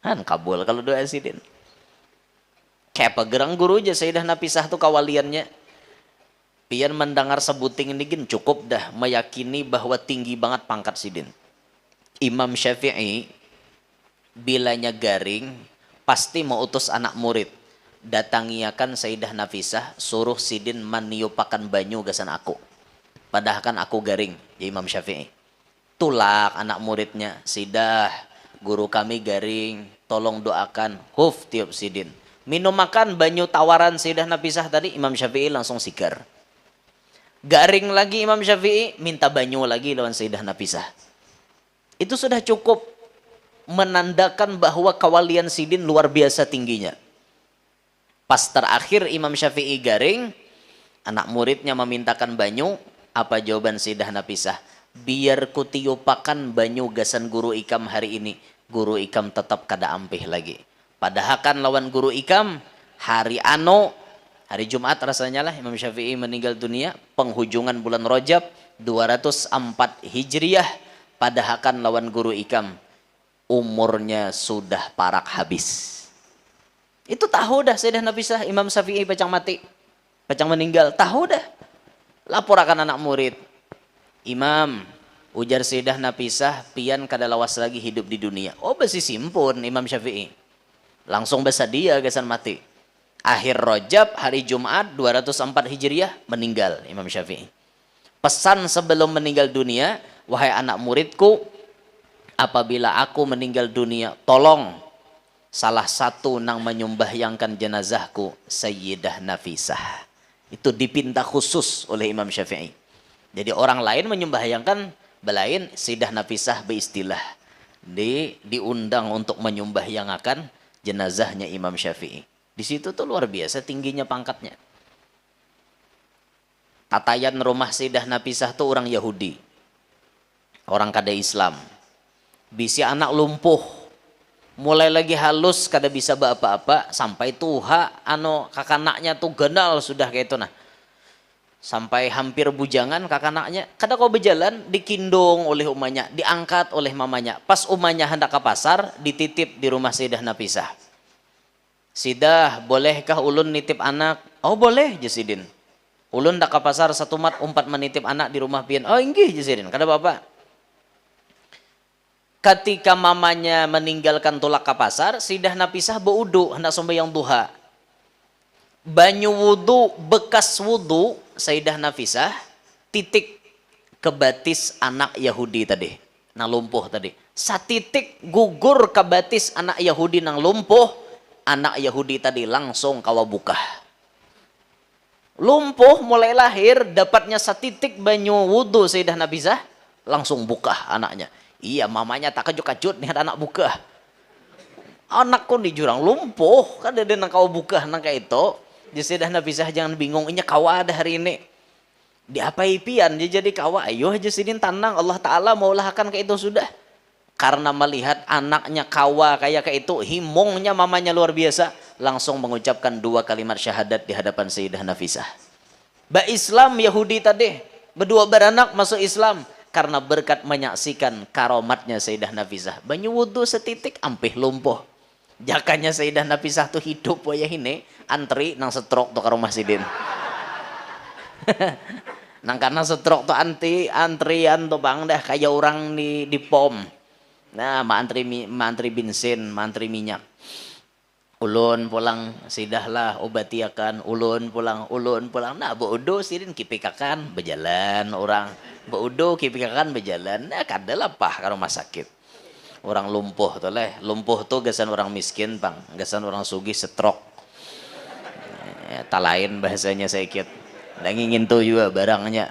Kan kabul kalau doa sidin. Kayak pegerang guru aja Sayyidah Nafisah tuh kawaliannya. Pian mendengar sebuting ini gin cukup dah meyakini bahwa tinggi banget pangkat sidin. Imam Syafi'i bilanya garing pasti mau utus anak murid. Datangiakan Sayyidah Nafisah suruh sidin maniupakan banyu gasan aku. Padahal kan aku garing ya Imam Syafi'i. Tulak anak muridnya, Sidah guru kami garing, tolong doakan huf tiup sidin. Minum makan banyu tawaran Sayyidah Nafisah tadi Imam Syafi'i langsung sigar. Garing lagi Imam Syafi'i minta banyu lagi lawan Sayyidah Nafisah. Itu sudah cukup menandakan bahwa kawalian sidin luar biasa tingginya. Pas terakhir Imam Syafi'i garing, anak muridnya memintakan banyu, apa jawaban Sayyidah Nafisah? Biar kutiupakan banyu gasan guru ikam hari ini, guru ikam tetap kada ampih lagi. Padahal kan lawan guru ikam hari Jumat rasanya lah Imam Syafi'i meninggal dunia penghujungan bulan Rajab 204 Hijriah. Padahal kan lawan guru ikam umurnya sudah parak habis. Itu tahu dah Sayyidah Nafisah Imam Syafi'i pacang mati, pacang meninggal, tahu dah. Lapor akan anak murid. Imam, ujar Sayyidah Nafisah pian kada lawas lagi hidup di dunia. Oh besi simpun Imam Syafi'i. Langsung bersedia gasan mati. Akhir Rajab hari Jumat 204 Hijriah meninggal Imam Syafi'i. Pesan sebelum meninggal dunia, wahai anak muridku, apabila aku meninggal dunia, tolong salah satu nang menyumbahyangkan jenazahku Sayyidah Nafisah. Itu dipinta khusus oleh Imam Syafi'i. Jadi orang lain menyumbahyangkan belain, Sayyidah Nafisah beristilah diundang untuk menyumbahyangakan jenazahnya Imam Syafi'i. Di situ tuh luar biasa tingginya pangkatnya. Tatayan rumah Sayyidah Nafisah tuh orang Yahudi, orang kada Islam. Bisi anak lumpuh, mulai lagi halus kada bisa apa-apa sampai tuha kakanaknya tuh ganal sudah kayak itu nah. Sampai hampir bujangan kakanaknya, kada kau berjalan, dikindung oleh umanya, diangkat oleh mamanya. Pas umanya hendak ke pasar, dititip di rumah Sayyidah Nafisah. Sidah, bolehkah ulun nitip anak? Oh boleh, Jasidin. Ulun hendak ke pasar satu mat umpat menitip anak di rumah pian. Oh inggih Jasidin, kada apa-apa. Ketika mamanya meninggalkan tulak ke pasar, Sayyidah Nafisah beudu hendak sembahyang duha. Banyu wudu, bekas wudu Sayyidah Nafisah titik ke batis anak Yahudi tadi, nang lumpuh tadi. Satitik gugur ke batis anak Yahudi nang lumpuh, anak Yahudi tadi langsung kawa buka. Lumpuh mulai lahir, dapatnya satitik banyu wudu Sayyidah Nafisah, langsung buka anaknya. Iya, mamanya tak kejut-kejut nih ada anak buka. Anakku di jurang lumpuh, kan ada nang kau buka nang kayak itu. Jadi Sayyidah Nafisah jangan bingung, ini kawa ada hari ini. Diapai pian, jadi kawa, ayo aja sidin tanang, Allah Ta'ala maulah akan kayak itu sudah. Karena melihat anaknya kawa kayak itu, himongnya mamanya luar biasa, langsung mengucapkan 2 kalimat syahadat di hadapan Sayyidah Nafisah. Ba Islam Yahudi tadi, berdua beranak masuk Islam. Karena berkat menyaksikan karomatnya Sayyidah Nafisah. Banyu wudu setitik ampih lumpuh. Jakanya Sayyidah Nafisah tuh hidup wayah ini, antri nang setrok tuh ke rumah sidin. Nang karena setrok tuh antrian tuh bang dah kayak orang di pom. Nah, mantri bensin, mantri minyak. Ulun pulang sidahlah obatiakan, ulun pulang. Nah, bodoh sidin kipikakan berjalan orang. Beudo kipikakan berjalan, nah kadalah pah ke rumah sakit. Orang lumpuh tuh lumpuh tuh gasan orang miskin bang, gasan orang sugih setrok. Tak lain bahasanya sedikit. Dan ingin tuh juga barangnya.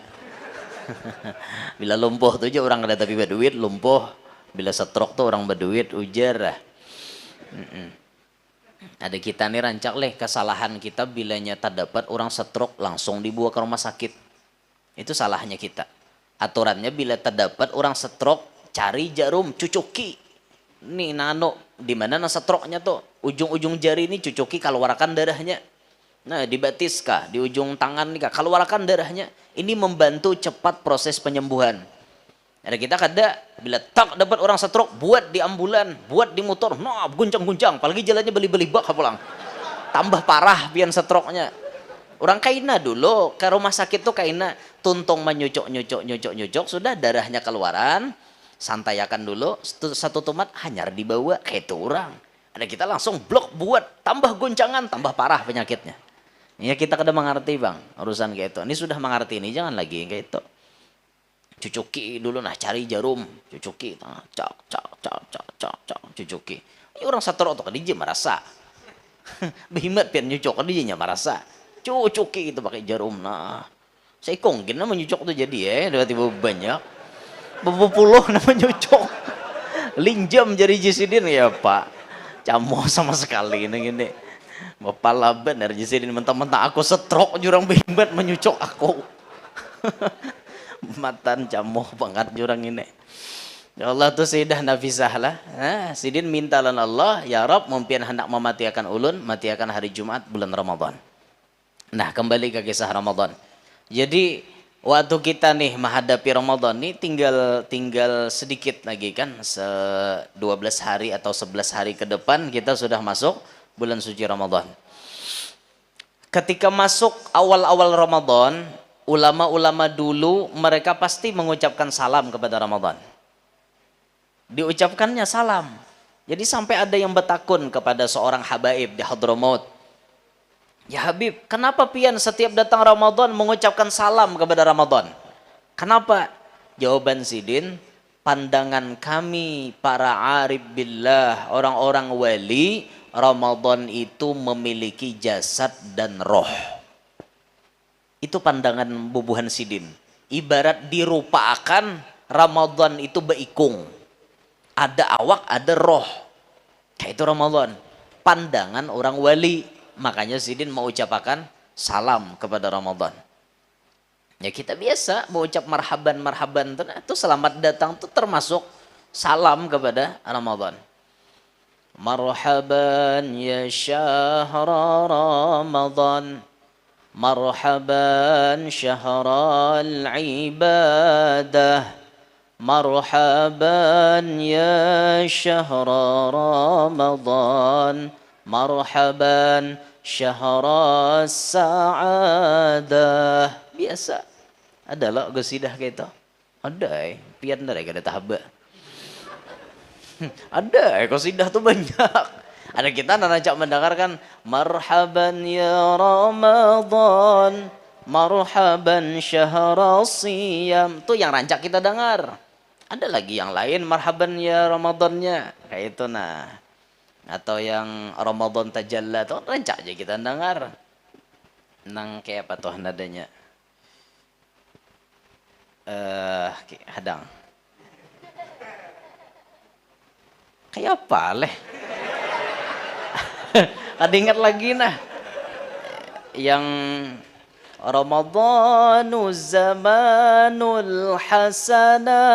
Bila lumpuh tuh aja orang ada tapi berduit lumpuh. Bila setrok tuh orang berduit ujar. Ada kita nih rancak kesalahan kita bilanya tak dapat orang setrok langsung dibawa ke rumah sakit. Itu salahnya kita. Aturannya bila terdapat orang setrok cari jarum cucuki. Nih nano di mana nang setroknya tuh ujung-ujung jari ini cucuki keluarkan darahnya. Nah dibatis kah di ujung tangan nih kah keluarkan darahnya. Ini membantu cepat proses penyembuhan. Ada kita kada bila tak dapat orang setrok buat di ambulan, buat di motor, nah guncang-guncang, apalagi jalannya beli-beli bak pulang. Tambah parah pian setroknya. Orang kaina dulu ke rumah sakit tuh kaina tuntung menyucuk sudah darahnya keluaran, santayakan dulu satu tomat hanyar dibawa kayak itu orang. Ada kita langsung blok buat tambah goncangan, tambah parah penyakitnya. Ya kita kada mengerti bang urusan kayak itu. Ini sudah mengerti ini jangan lagi kayak itu. Cucuki dulu nah cari jarum, cucuki, cak cucuki. Ini orang satu tuh kadija merasa, behimat pian nyucuk kadijanya merasa. Cucuki itu pakai jarum nah saya kongkin nama nyucuk tuh jadi tiba-tiba banyak berpuluh nama nyucuk linjam jadi jisidin ya pak camo sama sekali ini gini bapak laban dari jisidin mentah-mentah aku setrok jurang bimbat menyucuk aku matan camo banget jurang ini ya Allah tuh Sayyidah Nafisah lah sidin mintalan Allah ya Rabb mumpian hendak mematiakan ulun matiakan hari Jumat bulan Ramadan. Nah kembali ke kisah Ramadan. Jadi waktu kita nih menghadapi Ramadan nih tinggal sedikit lagi kan 12 hari atau 11 hari ke depan kita sudah masuk bulan suci Ramadan. Ketika masuk awal-awal Ramadan, ulama-ulama dulu mereka pasti mengucapkan salam kepada Ramadan. Diucapkannya salam. Jadi sampai ada yang bertakun kepada seorang habaib di Hadramaut. Ya Habib, kenapa pian setiap datang Ramadan mengucapkan salam kepada Ramadan? Kenapa? Jawaban sidin, pandangan kami para arif billah, orang-orang wali, Ramadan itu memiliki jasad dan roh. Itu pandangan Bubuhan Sidin. Ibarat dirupakan Ramadan itu beikung. Ada awak, ada roh. Kayak itu Ramadan. Pandangan orang wali. Makanya Sidin mau ucapakan salam kepada Ramadan. Ya kita biasa mengucap marhaban itu selamat datang itu termasuk salam kepada Ramadan. Marhaban ya syahra Ramadan, marhaban syahral ibadah, marhaban ya syahra Ramadan, marhaban syahra sa'adah. Biasa. Ada lah gosidah kayak itu. Ada pian dari kada tahaba. Ada qasidah tuh banyak. Ada kita nanacak mendengarkan marhaban ya Ramadan, marhaban syahra siyam. Tuh yang rancak kita dengar. Ada lagi yang lain marhaban ya Ramadannya. Kayak itu nah. Atau yang Ramadan tajalla tuh rancak aja kita dengar. Nang kayak apa tuh nadanya? Hadang. Kayak apa leh? Ada ingat lagi nah. Yang Ramadhanu zamanul hasanati,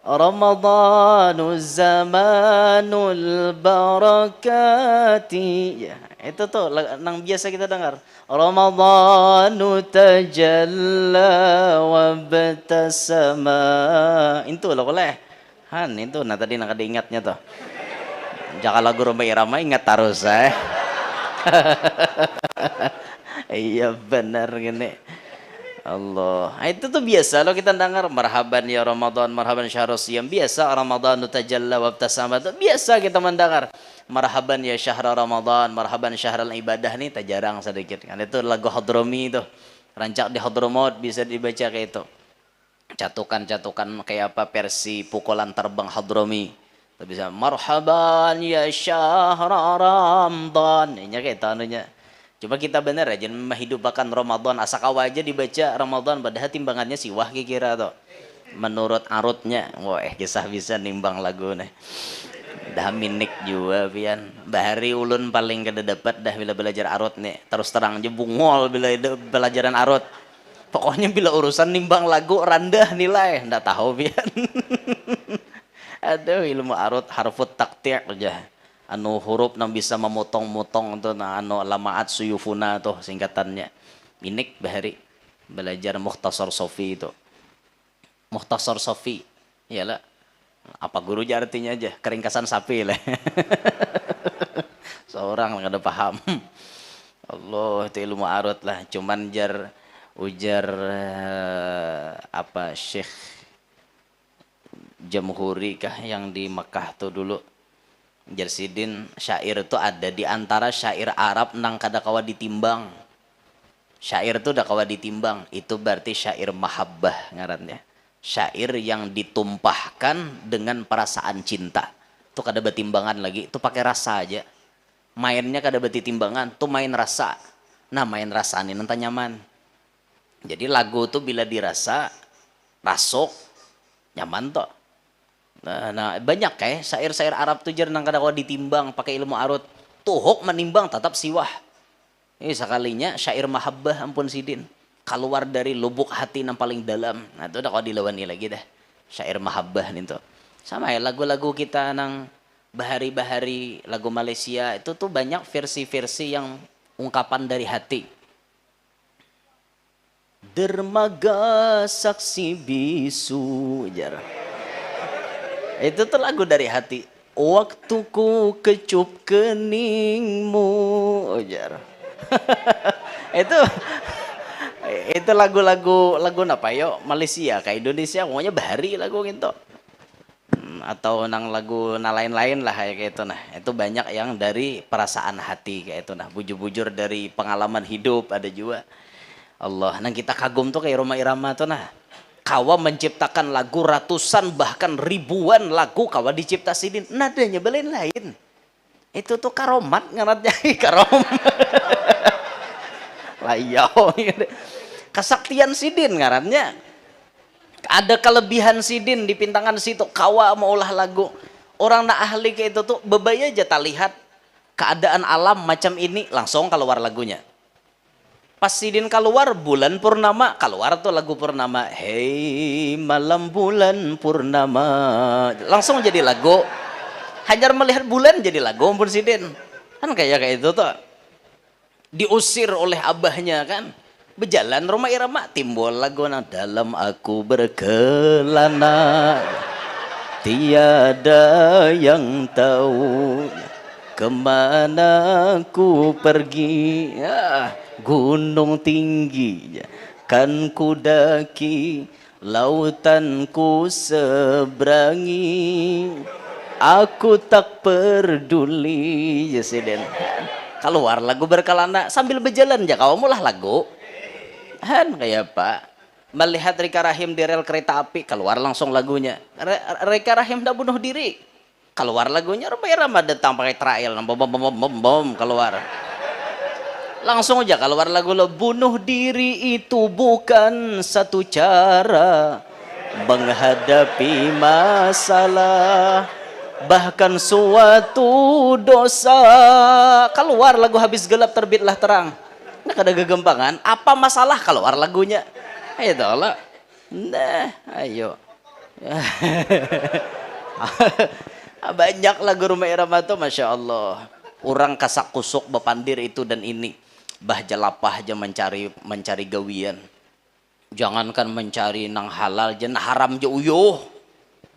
Ramadhanu zamanul barakati. Ya, itu tuh yang biasa kita dengar. Ramadhanu tajalla wa batasama. Itu loh boleh. Han itu nah tadi nak ada ingatnya tuh. Jangan lagu Romai Irama ingat terus Iya benar gini. Allah. Itu tuh biasa lo kita dengar marhaban ya Ramadan, marhaban syahrul siyam. Biasa Ramadhanu tajalla wa batasama. Biasa kita mendengar marhaban ya syahrul Ramadan, marhaban syahrul ibadah nih tak jarang sedikit. Kan itu lagu Hadrami itu. Rancak di Hadramaut bisa dibaca kayak itu. Catukan-catukan kayak apa versi pukulan terbang Hadrami. Bisa marhaban ya syahra Ramadan. Ini kayak tanunya. Coba kita bener aja menghidupkan Ramadan asakawa aja dibaca Ramadan padahal timbangannya siwah kira tuh. Menurut arutnya, wah kisah bisa nimbang lagu nih. Dah minik juga pian. Bahari ulun paling kada dapat dah bila belajar arut nih. Terus terang aja bungol bila pelajaran arut. Pokoknya bila urusan nimbang lagu rendah nilai, ndak tahu pian. Aduh ilmu arut harfut taktir aja. Anu huruf yang bisa memotong-motong tuh nah anu lamaat suyufuna tuh singkatannya. Minik bahari belajar Mukhtasar Sofi itu. Mukhtasar Sofi. Iyalah. Apa guru artinya aja, keringkasan sapi lah. Seorang nggak ada paham. Allah itu ilmu arut lah. Cuman ujar apa Syekh Jamhuri kah yang di Mekah tuh dulu. Jar Sidin syair itu ada di antara syair Arab nang kada kawa ditimbang. Syair itu udah kawa ditimbang, itu berarti syair mahabbah ngarannya. Syair yang ditumpahkan dengan perasaan cinta. Itu kada betimbangan lagi, itu pakai rasa aja. Mainnya kada betimbangan, tuh main rasa. Nah, main rasa ini nanti nyaman. Jadi lagu tuh bila dirasa, rasuk, nyaman toh. Nah, banyak kayak syair-syair Arab tuh jar nang kada ditimbang pakai ilmu arut. Tuhuk menimbang tetap siwah. Ini sekalinya syair mahabbah ampun Sidin. Keluar dari lubuk hati yang paling dalam. Nah, itu udah kau dilawani lagi dah. Syair mahabbah nih tuh. Sama ya lagu-lagu kita nang bahari-bahari lagu Malaysia itu tuh banyak versi-versi yang ungkapan dari hati. Dermaga saksi bisu jar. Itu tuh lagu dari hati. Waktuku kecup keningmu jar. itu lagu-lagu apa yo Malaysia ke Indonesia pokoknya bahari lagu gitu. Atau nang lagu lain-lain lah kayak gitu nah. Itu banyak yang dari perasaan hati kayak itu nah. Bujur-bujur dari pengalaman hidup ada juga. Allah, nang kita kagum tuh kayak Roma Irama tuh nah. Kawa menciptakan lagu ratusan bahkan ribuan lagu kawa dicipta Sidin, nadanya belain lain. Itu tuh karomat ngarannya karomat. Layau. Kesaktian Sidin ngarannya. Ada kelebihan Sidin di pintangan situ, kawa mau ulah lagu. Orang nak ahli kayak itu tuh bebaya aja tak lihat keadaan alam macam ini langsung keluar lagunya. Pas Sidin keluar bulan purnama, keluar tuh lagu purnama. Hei malam bulan purnama, langsung jadi lagu. Hajar melihat bulan jadi lagu pun Sidin. Kan kayak itu tuh. Diusir oleh abahnya kan. Berjalan Rhoma Irama timbul lagu dalam aku berkelana. Tiada yang tahu kemana ku pergi. Ya. Gunung tinggi kan ku daki, lautan ku seberangi, aku tak peduli. Jesiden keluar lagu berkelana sambil berjalan ya kau mulah lagu kan kayak apa melihat Rika Rahim di rel kereta api keluar langsung lagunya. Rika Rahim dah bunuh diri keluar lagunya. Rhoma Irama datang pakai trail bom keluar langsung aja keluar lagu lo. Bunuh diri itu bukan satu cara menghadapi masalah, bahkan suatu dosa. Keluar lagu habis gelap terbitlah terang. Nah ada gegempangan apa masalah keluar lagunya. Ayo tolak. Nah ayo. Banyak lagu Rhoma Irama tuh Masya Allah. Orang kasak kusuk bepandir itu dan ini. Bah jalapah aja mencari gawian. Jangankan mencari nang halal jen haram je uyuh.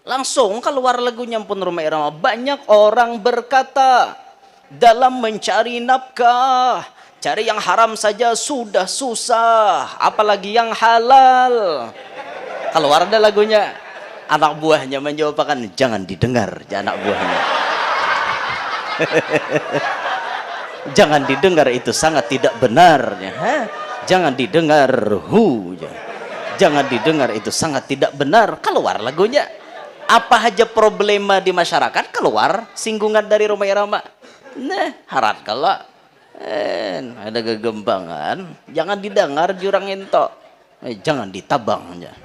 Langsung keluar lagunya pun Rhoma Irama. Banyak orang berkata dalam mencari nafkah, cari yang haram saja sudah susah, apalagi yang halal. Keluar ada lagunya. Anak buahnya menjawabkan jangan didengar anak buahnya. Jangan didengar itu sangat tidak benar. Jangan didengar jangan didengar itu sangat tidak benar. Keluar lagunya. Apa aja problema di masyarakat keluar singgungan dari Rhoma Irama. Nah harat kalau ada gegembangan jangan didengar jurang ento. Jangan ditabang ya.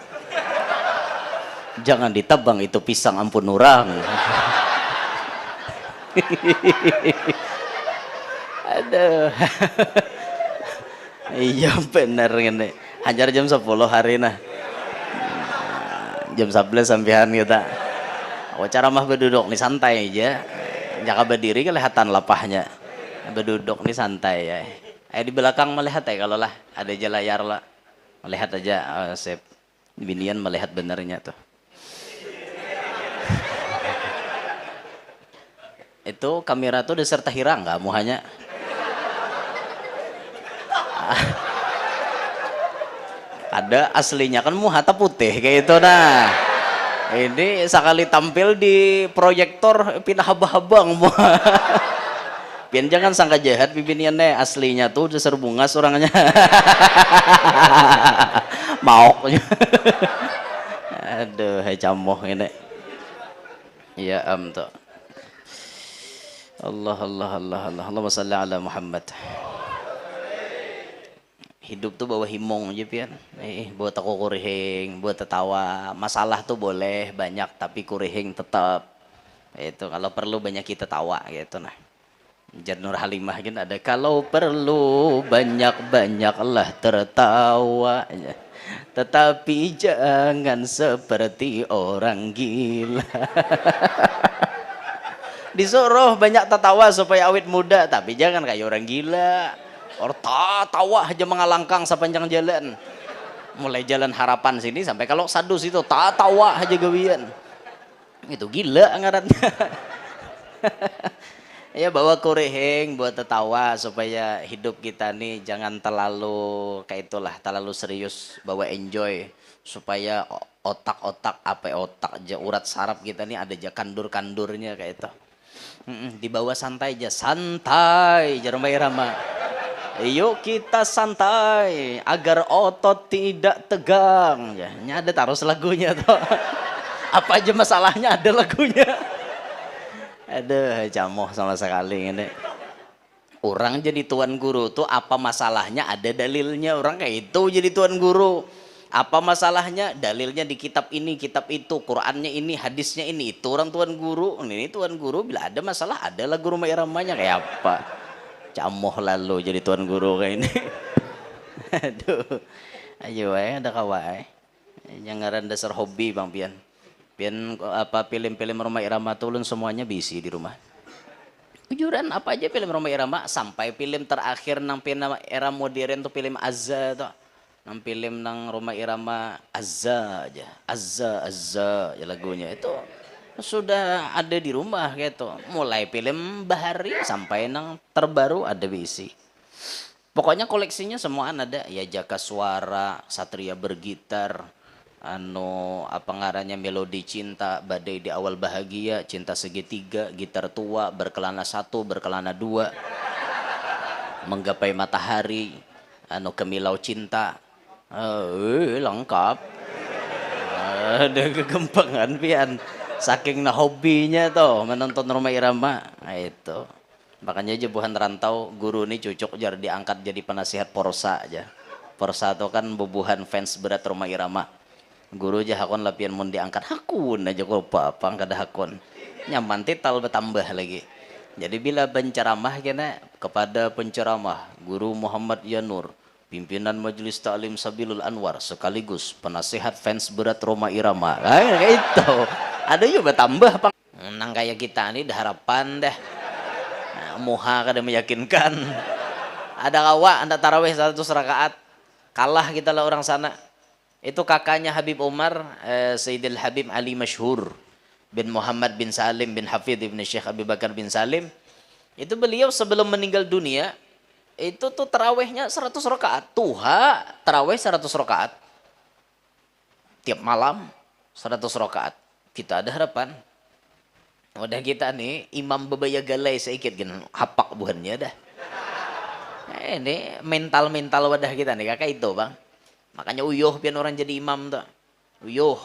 Jangan ditabang itu pisang ampun orang. Aduh. Iya bener ini. Hajar jam 10 hari nah. Jam 11 sampean kita. Cara mah berduduk nih santai aja. Jaka berdiri kelihatan lapahnya. Berduduk nih santai ya. Di belakang melihat ya kalau lah ada aja layar lah. Melihat aja sip. Binian melihat benernya tuh. Itu kamera tuh diserta hirang nggak muhanya. Ada aslinya kan muhata putih kayak itu nah. Ini sekali tampil di proyektor pindah haba-habang muha. Pian jangan sangka jahat bibiniannya aslinya tuh dasar bungas orangnya. Maoknya. Aduh, hai camoh ini. Ya tuh. Allah Allahumma salli ala Muhammad. Hidup tuh bawa himong aja pian. Buat aku kurihing, buat tertawa. Masalah tuh boleh banyak tapi kurihing tetap. Itu kalau perlu banyak kita tawa gitu nah. Jar Nur Halimah kan ada kalau perlu banyak-banyaklah tertawa. Tetapi jangan seperti orang gila. Disuruh banyak tertawa supaya awet muda, tapi jangan kayak orang gila. Orang tawa aja mengalangkang sepanjang jalan. Mulai jalan harapan sini sampai kalau sadus itu tawa aja gawian. Itu gila ngarannya. Ya bawa kureheng buat tertawa supaya hidup kita nih jangan terlalu kayak itulah, terlalu serius, bawa enjoy supaya otak-otak otak aja urat saraf kita nih ada aja kandur-kandurnya kayak itu. Dibawa santai aja, santai Rhoma Irama. Yuk kita santai agar otot tidak tegang. Ya, ini ada taruh lagunya tuh. Apa aja masalahnya ada lagunya. Aduh, camoh sama sekali ini. Orang jadi tuan guru tuh apa masalahnya ada dalilnya. Orang kayak itu jadi tuan guru. Apa masalahnya? Dalilnya di kitab ini, kitab itu, Qur'annya ini, hadisnya ini. Itu orang tuan guru. Ini tuan guru bila ada masalah adalah guru Rumah Iramanya kayak apa? Camoh lalu jadi tuan guru kayak ini. Aduh. Ayo ada kawai. Jangan dasar hobi Bang Pian. Pian apa film-film Rumah Irama tulun semuanya bisi di rumah. Jujuran apa aja film Rumah Irama sampai film terakhir nang film era modern tuh film Azza tuh. Nang film nang Rumah Irama Azza aja. Azza ya lagunya itu sudah ada di rumah gitu. Mulai film Bahari sampai nang terbaru ada bisi. Pokoknya koleksinya semua ada. Ya Jaka Suara, Satria Bergitar, apa ngarannya Melodi Cinta, Badai di Awal Bahagia, Cinta Segitiga, Gitar Tua, Berkelana 1, Berkelana 2, Menggapai Matahari, Kemilau Cinta. Lengkap. Ada kegempangan pian. Saking hobinya tuh menonton Rumah Irama. Nah, itu. Makanya Jebuhan Rantau guru ini cocok jar diangkat jadi penasihat Porsa aja. Porsa itu kan bubuhan fans berat Rumah Irama. Guru aja hakon lapian mun diangkat hakun aja kok apa kada hakun. Nyaman tital bertambah lagi. Jadi bila penceramah kena kepada penceramah Guru Muhammad Yanur, pimpinan Majelis Ta'lim Sabilul Anwar sekaligus penasihat fans berat Rumah Irama. Kayak itu. Ada juga bertambah Bang. Nang kayak kita ini dah harapan dah. Nah, muha kada meyakinkan. Ada kawa anda tarawih 100 rakaat. Kalah kita lah orang sana. Itu kakaknya Habib Umar, Sayyidil Habib Ali Masyhur bin Muhammad bin Salim bin Hafidh bin Syekh Abi Bakar bin Salim. Itu beliau sebelum meninggal dunia itu tuh tarawihnya 100 rakaat. Tuha tarawih 100 rakaat. Tiap malam 100 rakaat. Kita ada harapan. Udah kita nih imam bebaya galai sedikit kan hapak buhannya dah. Ini mental wadah kita nih kakak itu Bang. Makanya uyuh pian orang jadi imam tuh. Uyuh.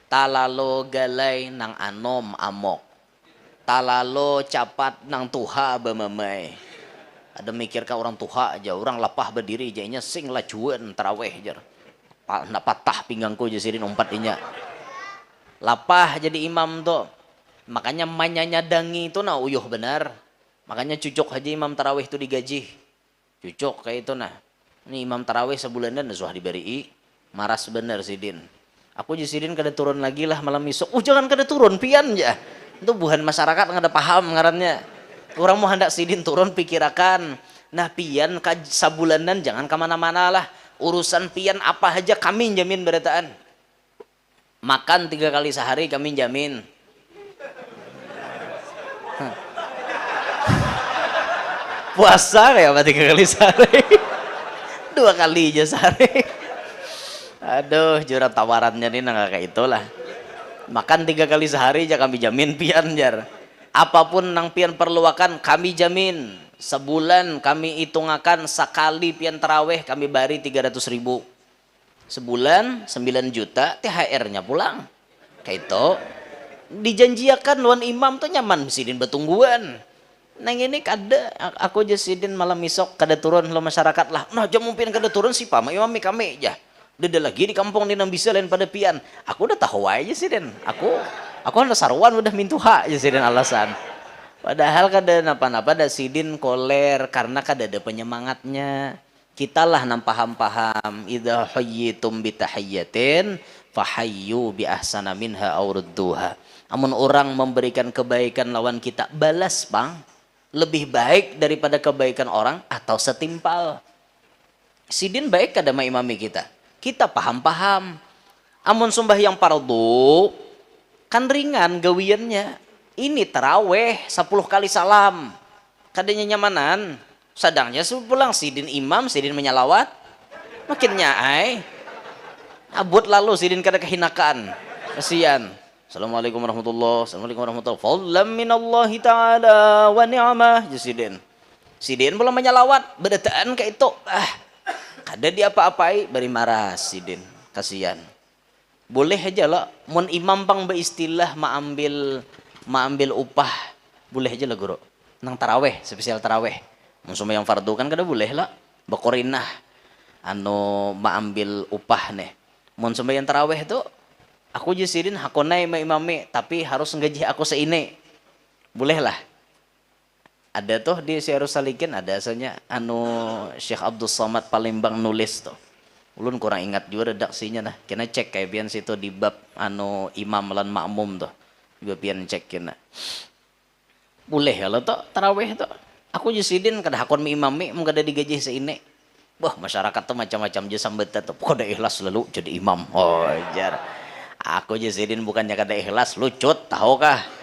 Talalo galai nang anom amok. Talalo capat nang tuha bemamai. Ada mikir ka orang tuha aja, orang lapah berdiri jadinya sing lajuan tarawih jar. Nak patah pinggangku jasirin umpat inya. Lapah jadi imam tuh. Makanya manyanya dangi itu nah uyuh benar. Makanya cucuk haji imam tarawih itu digaji. Cucuk kayak itu nah. Ini imam tarawih sebulanan suah diberi. Maras bener sidin. Aku jasidin kada turun lagi lah malam esok. Jangan kada turun pian ya. Itu buhan masyarakat nggak ada paham ngarannya. Orang mau hendak sidin turun pikirakan. Nah pian sabulanan jangan kemana-mana lah. Urusan pian apa aja kami jamin berataan. Makan 3 kali sehari kami jamin. Puasa kayak apa 3 kali sehari? 2 kali aja sehari. Aduh, jurang tawarannya nih nggak kayak itulah. Makan 3 kali sehari aja kami jamin pian jar. Apapun nang pian perluakan kami jamin. Sebulan kami hitungakan sekali pian taraweh kami bari 300.000. Sebulan 9 juta THR-nya pulang. Kayak itu. Dijanjiakan luan imam tuh nyaman sidin betungguan. Nang ini kada aku aja sidin malam isok kada turun lo masyarakat lah. Nah jam mungkin kada turun sih Pak imam kami aja. Udah lagi di kampung di bisa lain pada pian. Aku udah tahu aja sidin. Aku ada sarwan udah mintuha aja sidin alasan. Padahal kada napa-napa ada sidin koler karena kada ada penyemangatnya. Kita lah nam paham-paham idza hayyitum bi tahiyyatin fahayyu bi ahsana minha aw rudduha. Amun orang memberikan kebaikan lawan kita balas Bang lebih baik daripada kebaikan orang atau setimpal. Sidin baik kada imami kita. Kita paham-paham. Amun sembahyang fardu kan ringan gawiannya. Ini taraweh 10 kali salam. Kadanya nyamanan. Sadangnya pulang sidin imam, sidin menyalawat. Makin nyaai. Abut lalu sidin kada kehinakan. Kasihan. Assalamualaikum warahmatullahi wabarakatuh. Assalamualaikum warahmatullahi wabarakatuh. Fadlan minallahi ta'ala wa ni'mah. Sidin. Sidin pula menyalawat, berdataan kayak itu. Kada dia apa-apai, beri marah Sidin, kasihan. Boleh aja lah, mun imam pang beristilah maambil upah, boleh aja lah guru. Nang taraweh, spesial taraweh. Mun yang fardu kan kada boleh lah, bakorinah, maambil upah nih. Mun yang taraweh itu, aku Sidin hakonai ma imami, tapi harus nggaji aku seini. Boleh lah. Ada tuh di Syiarus Salikin ada asalnya Syekh Abdul Somad Palembang nulis tuh. Ulun kurang ingat juga redaksinya nah. Kena cek kayak bian situ di bab imam lan makmum tuh. Juga pian cek kena. Boleh ya lo tuh tarawih tuh. Aku Sidin kada hakon mi imami mun kada digaji seini. Wah, masyarakat tuh macam-macam je sambeta tuh. Kada ikhlas lalu jadi imam. Oh, jar. Aku Sidin bukannya kada ikhlas, lucut tahu kah?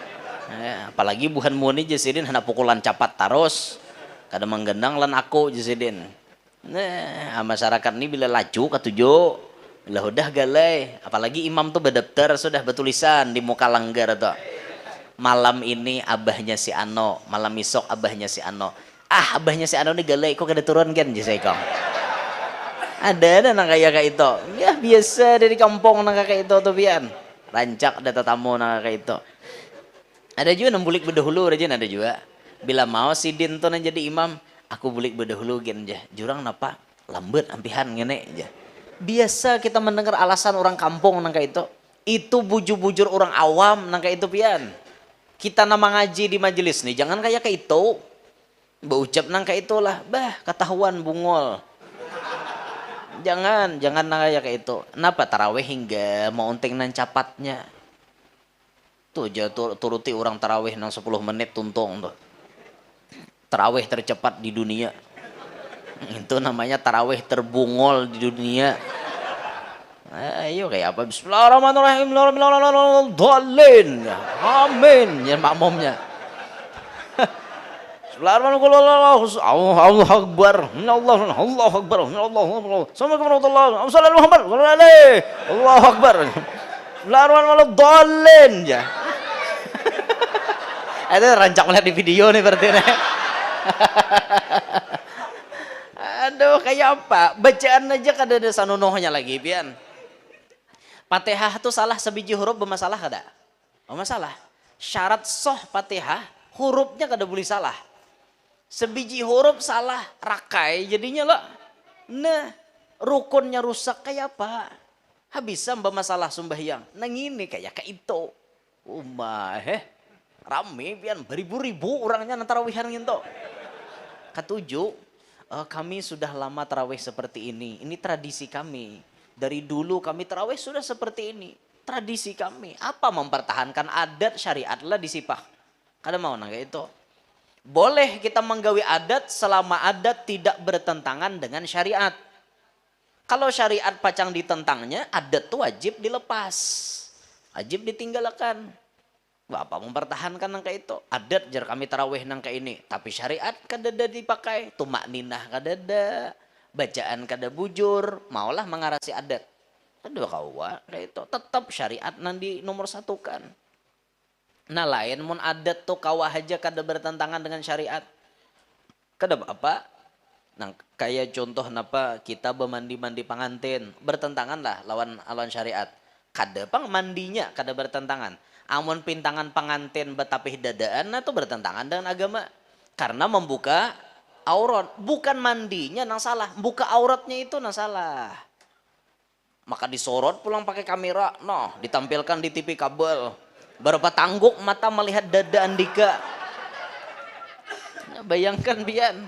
Apalagi bukan muni Sidin hendak pukulan capat terus kada menggendang lan aku Sidin. Nah, masyarakat ini bila laju ketujuh lah udah galai, apalagi imam tuh berdaftar sudah bertulisan di muka langgar tuh. Malam ini abahnya si Ano, malam isok abahnya si Ano. Abahnya si Ano ini galai kok kada turun kan Kong. Ada nang kayak itu. Ya biasa dari kampung nang kayak itu tuh pian. Rancak ada tetamu nang kayak itu. Ada juga nang bulik berdahulu rajin ada juga. Bila mau Sidin tuh nang jadi imam, aku bulik berdahulu gen aja. Jurang napa? Lambat ampihan ngene aja. Biasa kita mendengar alasan orang kampung nang kayak itu. Itu bujur-bujur orang awam nang kayak itu pian. Kita nama ngaji di majelis nih, jangan kayak itu. Berucap nang kayak itulah, ketahuan bungol. Jangan nang kayak itu. Kenapa taraweh hingga mau unting nang capatnya? Tuh turuti orang tarawih nang 10 menit tuntung tuh. Tarawih tercepat di dunia. Itu namanya tarawih terbungol di dunia. Ayo kayak apa? Bismillahirrahmanirrahim. Bismillahirrahmanirrahim. Amin. Ya makmumnya. Bismillahirrahmanirrahim. Allah Akbar. Allah Akbar. Allah. Assalamualaikum warahmatullahi wabarakatuh. Allah Akbar. Bismillahirrahmanirrahim. Ya. Itu rancak melihat di video nih berarti nih. Aduh kayak apa? Bacaan aja kada ada sanunohnya lagi pian. Fatihah tuh salah sebiji huruf bermasalah kada? Bermasalah. Syarat soh Fatihah hurufnya kada boleh salah. Sebiji huruf salah rakai jadinya lah. Nah rukunnya rusak kayak apa? Habis bermasalah sembahyang. Nang ini kayak itu. Rame pian beribu-ribu orangnya nang tarawihan gitu. Ketujuh, kami sudah lama tarawih seperti ini. Ini tradisi kami. Dari dulu kami tarawih sudah seperti ini. Tradisi kami. Apa mempertahankan adat syariat lah disipah. Kada mau nang itu. Boleh kita menggawi adat selama adat tidak bertentangan dengan syariat. Kalau syariat pacang ditentangnya, adat tuh wajib dilepas. Wajib ditinggalkan. Bapak mempertahankan nangka itu. Adat jar kami tarawih nangka ini. Tapi syariat kadada dipakai. Tumak ninah kadada. Bacaan kada bujur. Maulah mengarasi adat. Aduh kawa kayak itu. Tetap syariat nanti nomor satu kan. Nah lain mun adat tuh kawah aja kada bertentangan dengan syariat. Kada apa? Nah kayak contoh napa kita bermandi-mandi pengantin. Bertentangan lah lawan syariat. Kada pang mandinya kada bertentangan. Amun pintangan pengantin betapih dadaan itu bertentangan dengan agama. Karena membuka aurat. Bukan mandinya nang salah. Buka auratnya itu nang salah. Maka disorot pulang pakai kamera. Noh ditampilkan di TV kabel. Berapa tangguk mata melihat dada Andika. Nah, bayangkan bian.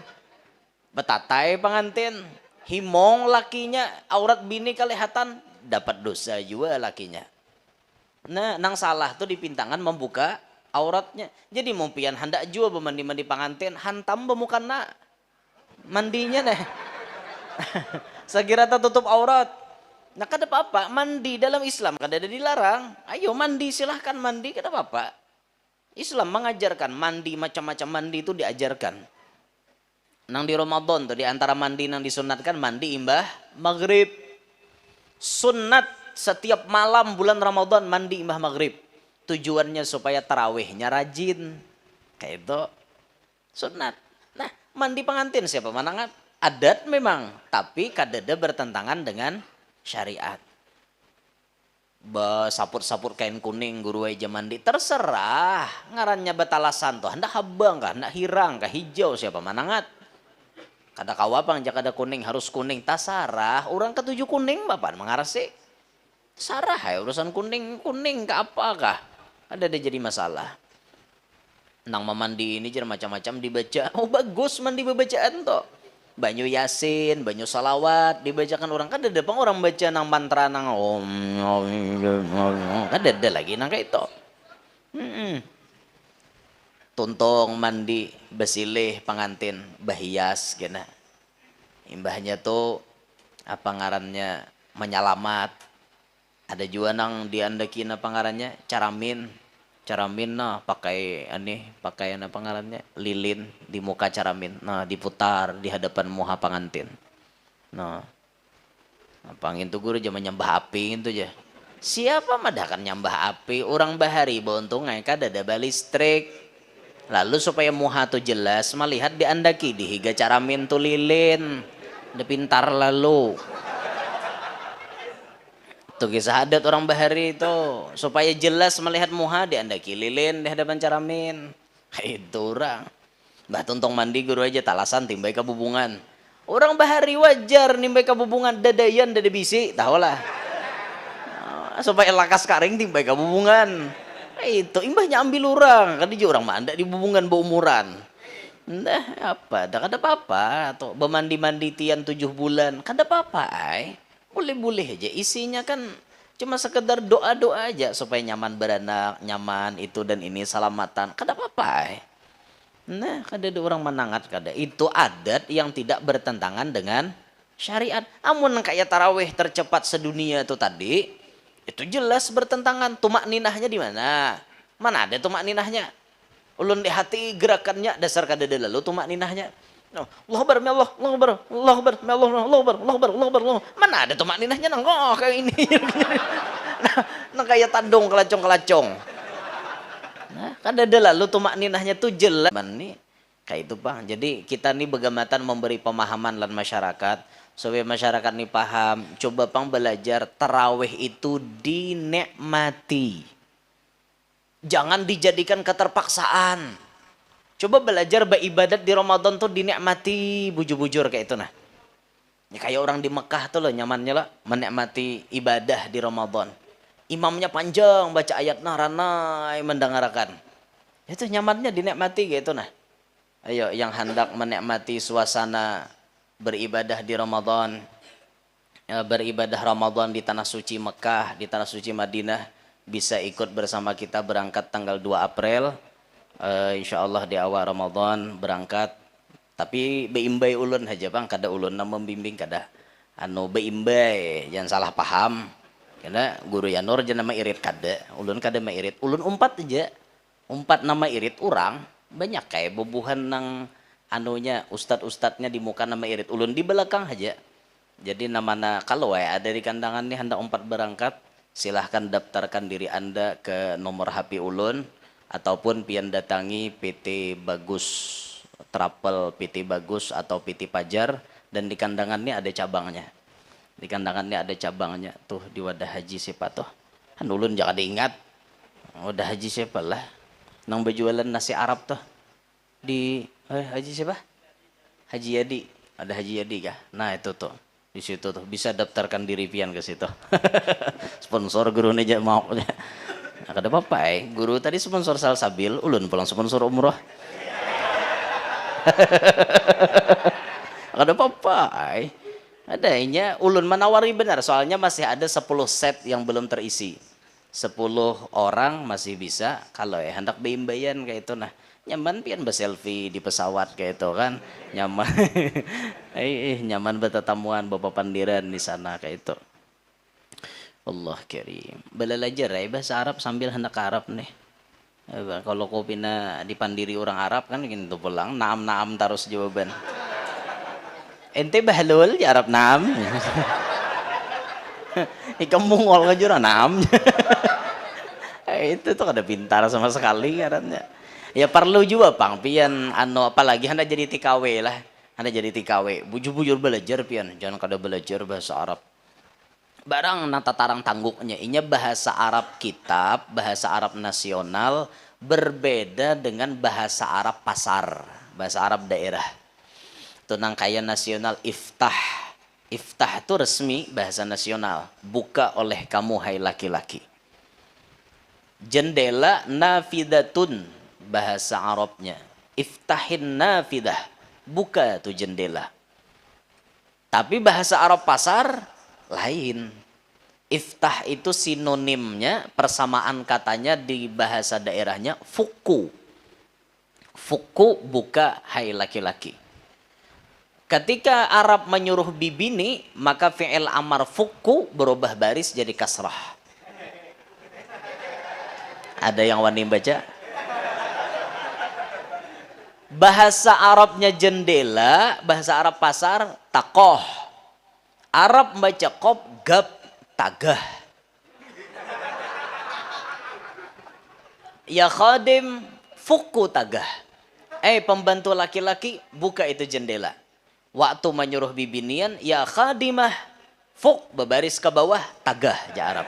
Betatai pengantin. Himong lakinya. Aurat bini kelihatan. Dapat dosa juga lakinya. Nah, nang salah tuh dipintangan membuka auratnya. Jadi mumpian hendak jua bermandi-mandi pengantin, hantam bemukana. Mandinya nih. Sekira tutup aurat. Nah, kada apa-apa, mandi dalam Islam kada ada dilarang. Ayo mandi silahkan mandi kada apa-apa. Islam mengajarkan mandi macam-macam mandi itu diajarkan. Nang di Ramadan tuh di antara mandi nang disunatkan mandi imbah maghrib. Sunnat setiap malam bulan Ramadan mandi imbah maghrib. Tujuannya supaya tarawihnya rajin. Kayak itu. Sunat. Nah Mandi pengantin siapa manangat? Adat memang, tapi kadada bertentangan dengan syariat. Saput-saput kain kuning guru aja mandi terserah ngarannya betalasan tuh hendak habang kah hendak hirang kah hijau siapa manangat kada kawapang jak ada kuning harus kuning tasarah orang ketujuh kuning bapak mengarasi sarah ya urusan kuning kuning ke apakah ada jadi masalah nang memandi ini jadi macam-macam dibaca oh bagus mandi bacaan tuh banyu yasin, banyu salawat dibacakan orang kan ada pang orang baca nang mantra nang om kan ada lagi nang kayak itu tuntung mandi besilih pengantin bahias gana imbahnya tuh apa ngarannya menyelamat ada juga nang diandakin apa ngarannya caramin nah pakai apa ngarannya lilin di muka caramin nah diputar di hadapan muha pengantin nah apa itu guru zaman nyambah api itu aja siapa madakan nyambah api orang bahari bontung kada ada balistrik lalu supaya muha tuh jelas melihat diandaki di higa caramin tuh lilin de pintar lalu tuh kisah adat orang bahari itu supaya jelas melihat muha diandaki lilin di hadapan caramin itu orang mbah tuntong mandi guru aja talasan timbai kabubungan orang bahari wajar nimbai kabubungan dadayan dada bisi tahulah supaya lakas karing timbai kabubungan itu imbahnya ambil orang kan dia orang manda di bubungan beumuran nah apa dah kada apa-apa atau bemandi-mandi tian 7 bulan kada apa-apa ay boleh-boleh aja isinya kan cuma sekedar doa-doa aja supaya nyaman beranak nyaman itu dan ini selamatan kada apa-apa nah kada ada orang menangat kada itu adat yang tidak bertentangan dengan syariat amun kayak tarawih tercepat sedunia itu tadi itu jelas bertentangan tumak ninahnya di mana ada tumak ninahnya ulun di hati gerakannya dasar kada ada lalu tumak ninahnya Allah Akbar, Allah Akbar, Allah Akbar, Allah Akbar, Allah Akbar, Allah Akbar. Mana ada tuh makninahnya nang kayak ini. Nang kayak tandong kelacong-kelacong. Nah, kan ada lalu tuh makninahnya tuh jelas. Nih kayak itu Bang. Jadi kita nih begamatan memberi pemahaman lan masyarakat supaya masyarakat nih paham. Coba Bang belajar tarawih itu dinikmati. Jangan dijadikan keterpaksaan. Coba belajar beribadat di Ramadan tuh dinikmati bujur-bujur kayak itu nah. Ya, kayak orang di Mekah tuh loh nyamannya lah menikmati ibadah di Ramadan. Imamnya panjang baca ayat naranai mendengarkan. Itu nyamannya dinikmati kayak itu nah. Ayo yang hendak menikmati suasana beribadah di Ramadan. Ya, beribadah Ramadan di tanah suci Mekah, di tanah suci Madinah bisa ikut bersama kita berangkat tanggal 2 April. Insya Allah di awal Ramadan berangkat tapi beimbai ulun aja Bang kada ulun membimbing kada beimbai jangan salah paham karena guru Yanur aja nama irit kada ulun kada mairit ulun umpat nama irit orang banyak kayak bubuhan nang ustadnya di muka nama irit ulun di belakang aja jadi namana kalau ada di kandangan nih hendak umpat berangkat silahkan daftarkan diri Anda ke nomor HP ulun ataupun pian datangi PT Bagus Travel, PT Bagus atau PT Pajar dan di kandangannya ada cabangnya. Di kandangannya ada cabangnya tuh di Wadah Haji siapa tuh? Kan ulun jangan diingat. Wadah Haji siapa lah? Nang berjualan nasi Arab tuh. Di Haji siapa? Haji Yadi. Ada Haji Yadi kah? Nah itu tuh. Di situ tuh bisa daftarkan diri pian ke situ. Sponsor guru nih mau. Nah, kada apa-apa guru tadi sponsor salsabil, ulun pulang sponsor umroh. Kada apa-apa adanya ulun menawari benar soalnya masih ada 10 set yang belum terisi. 10 orang masih bisa kalau hendak beimbayan kayak itu nah. Nyaman pian berselfie di pesawat kayak itu kan. Nyaman. Nyaman bertetamuan bapak pandiran di sana kayak itu. Allah karim. Belajar bahasa Arab sambil hendak Arab nih. Kalau kopi na dipandiri orang Arab kan gitu pulang naam terus jawaban. Ente bahlul di Arab naam. Ikam mungol ngajur naam. Itu tuh kada pintar sama sekali karena Ya perlu juga pang pian anu apalagi Anda jadi TKW lah. Anda jadi TKW, bujur-bujur belajar pian, jangan kada belajar bahasa Arab. Barang nata tarang tangguknya, inya bahasa Arab kitab, bahasa Arab nasional berbeda dengan bahasa Arab pasar, bahasa Arab daerah. Itu nang kaya nasional iftah. Iftah itu resmi bahasa nasional, buka oleh kamu hai laki-laki. Jendela nafidatun bahasa Arabnya. Iftahin nafidah, buka tuh jendela. Tapi bahasa Arab pasar lain. Iftah itu sinonimnya, persamaan katanya di bahasa daerahnya fuku. Fuku buka hai laki-laki. Ketika Arab menyuruh bibini, maka fi'il amar fuku berubah baris jadi kasrah. Ada yang wani baca? Bahasa Arabnya jendela, bahasa Arab pasar takoh. Arab membaca qaf, gab, tagah. Ya khadim, fuku tagah. Pembantu laki-laki, buka itu jendela. Waktu menyuruh bibinian, ya khadimah, fuk, berbaris ke bawah, tagah, ja Arab.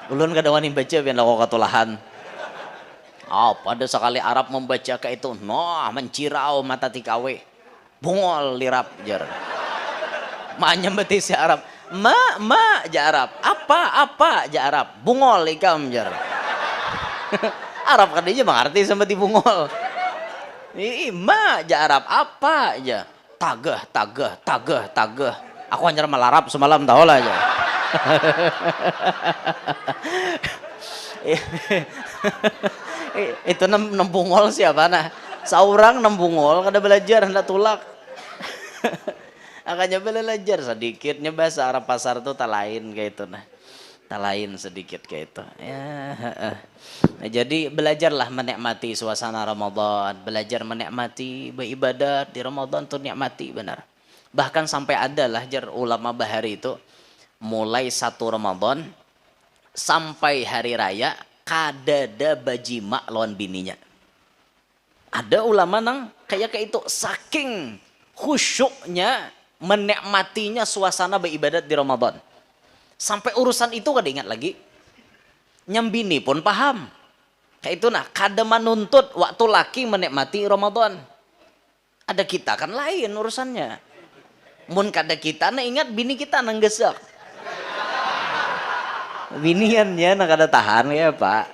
Ulun kada wani baca, biar lako katulahan. Pada sekali Arab membaca ke itu, mencirau mata tikawe. Bungol lirap, jar. Maknya beti si Arab. Ma, ja Arab. Apa, ja Arab. Bungol ikam, jar. Arab kan dia mengerti sama di bungol. Ma, ja Arab. Apa, aja. Tagah. Aku hanya melarap semalam tahu lah aja. Itu nembungol siapa nah? Saurang nembungol kada belajar hendak tulak. Akannya belajar sedikitnya bahasa Arab pasar tuh tak lain kayak itu nah. Tak lain sedikit kayak itu. Ya, nah, jadi belajarlah menikmati suasana Ramadan, belajar menikmati beribadat di Ramadan tuh nikmati benar. Bahkan sampai ada lah jar ulama bahari itu mulai 1 Ramadan sampai hari raya kadada bajima lawan bininya. Ada ulama nang kayak itu saking khusyuknya menikmatinya suasana beribadat di Ramadan. Sampai urusan itu kada ingat lagi. Nyambini pun paham. Kayak itu nah, kada menuntut waktu laki menikmati Ramadan. Ada kita kan lain urusannya. Mun kada kita nah ingat bini kita nang gesek. Biniannya nak kada tahan ya Pak.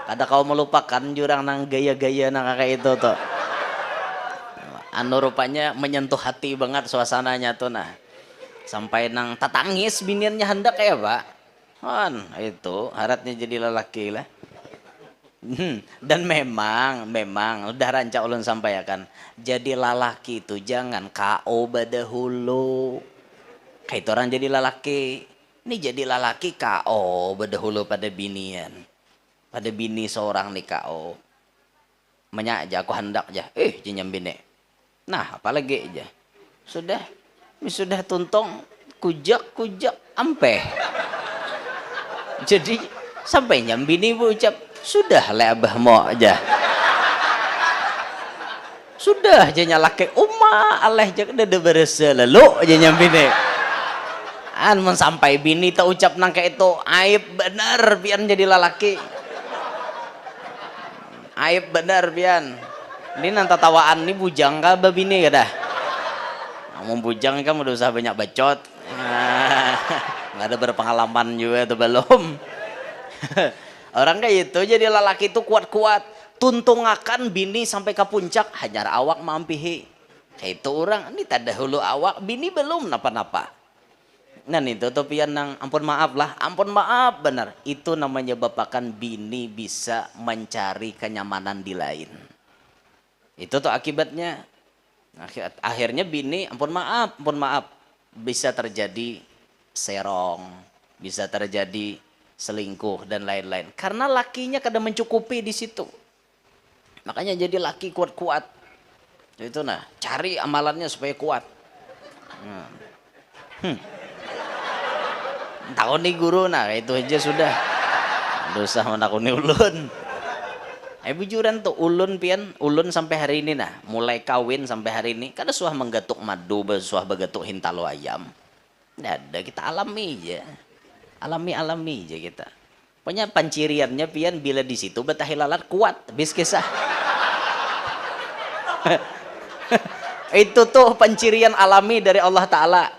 Kada kau melupakan jurang nang gaya-gaya nang kayak itu tuh. Anu rupanya menyentuh hati banget suasananya tuh nah. Sampai nang tatangis biniannya hendak ya Pak. Itu haratnya jadi lelaki lah. Dan memang udah rancak ulun sampaikan. Jadi lelaki itu jangan KO badahulu. Kayak itu orang jadi lelaki. Ini jadi lelaki KO badahulu pada binian. Pada bini seorang nih KO. Menyak aja aku hendak aja. Jenyam bini. Nah apalagi aja. Sudah tuntong kujak ampe. Jadi sampai nyambini bu ucap sudah le abah mau aja. Sudah aja nyalake aleh jak ada berasa lalu aja nyambini. Men sampai bini tak ucap nang kayak itu aib benar biar jadi lelaki. Aib benar biar. Ini nanta tawaan nih bujang ka babini kada. Mau bujang kan udah usah banyak bacot. Nggak ada berpengalaman juga itu belum. Orang kayak itu jadi lelaki itu kuat-kuat. Tuntungakan bini sampai ke puncak. Hajar awak mampihi. Kayak itu orang. Ini tak dahulu awak. Bini belum napa-napa. Nah itu topian nang ampun maaf lah. Ampun maaf benar. Itu namanya bapakan bini bisa mencari kenyamanan di lain. Itu tuh akibatnya. Akhirnya bini ampun maaf bisa terjadi serong, bisa terjadi selingkuh dan lain-lain karena lakinya kadang mencukupi di situ. Makanya jadi laki kuat-kuat itu nah cari amalannya supaya kuat. Tahu nih guru nah itu aja sudah dosa menakuni ulun. Bujuran tuh ulun pian, ulun sampai hari ini nah, mulai kawin sampai hari ini, kada suah menggatuk madu, suah begatuk hintalo ayam. Nggak ada, kita alami aja. Alami aja kita. Pokoknya panciriannya pian bila di situ betahi lalat kuat, habis kisah. Itu tuh pancirian alami dari Allah Ta'ala.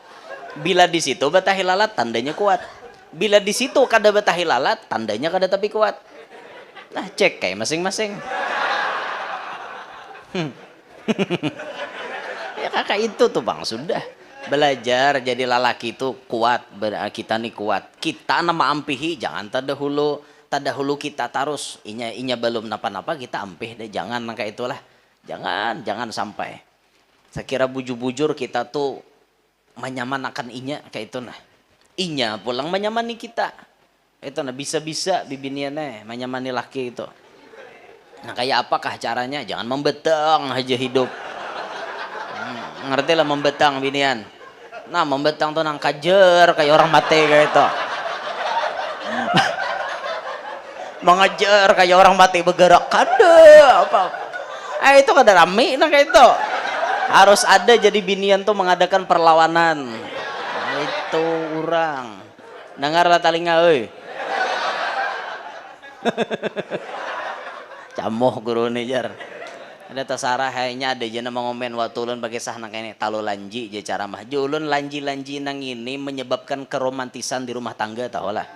Bila di situ betahi lalat, tandanya kuat. Bila di situ kada betahi lalat, tandanya kada tapi kuat. Nah, cek kayak masing-masing. Ya kakak itu tuh bang, sudah belajar jadi lalaki itu kuat. Kita nih kuat. Kita nama ampihi, jangan tadahulu kita tarus. Inya belum napa-napa kita ampih deh, jangan kayak itulah. Jangan sampai. Saya kira bujur-bujur kita tuh menyamanakan inya kayak itu nah. Inya pulang menyamani kita. Itu nah bisa-bisa bibiniannya menyamani laki itu. Nah kayak apakah caranya? Jangan membetang aja hidup. Ngerti lah membetang binian. Nah membetang tuh nang kajer kayak orang mati kayak itu. Mengejar kayak orang mati bergerak kada apa. Itu kada rame nah kayak itu. Harus ada jadi binian tuh mengadakan perlawanan. Itu orang. Dengarlah talinga euy. Camoh guru nih jar. Ada tasarah hanya ada aja nama ngomen waktu ulun pakai sah nang kene talo lanji je cara mah. Ulun lanji nang ini menyebabkan keromantisan di rumah tangga tau lah.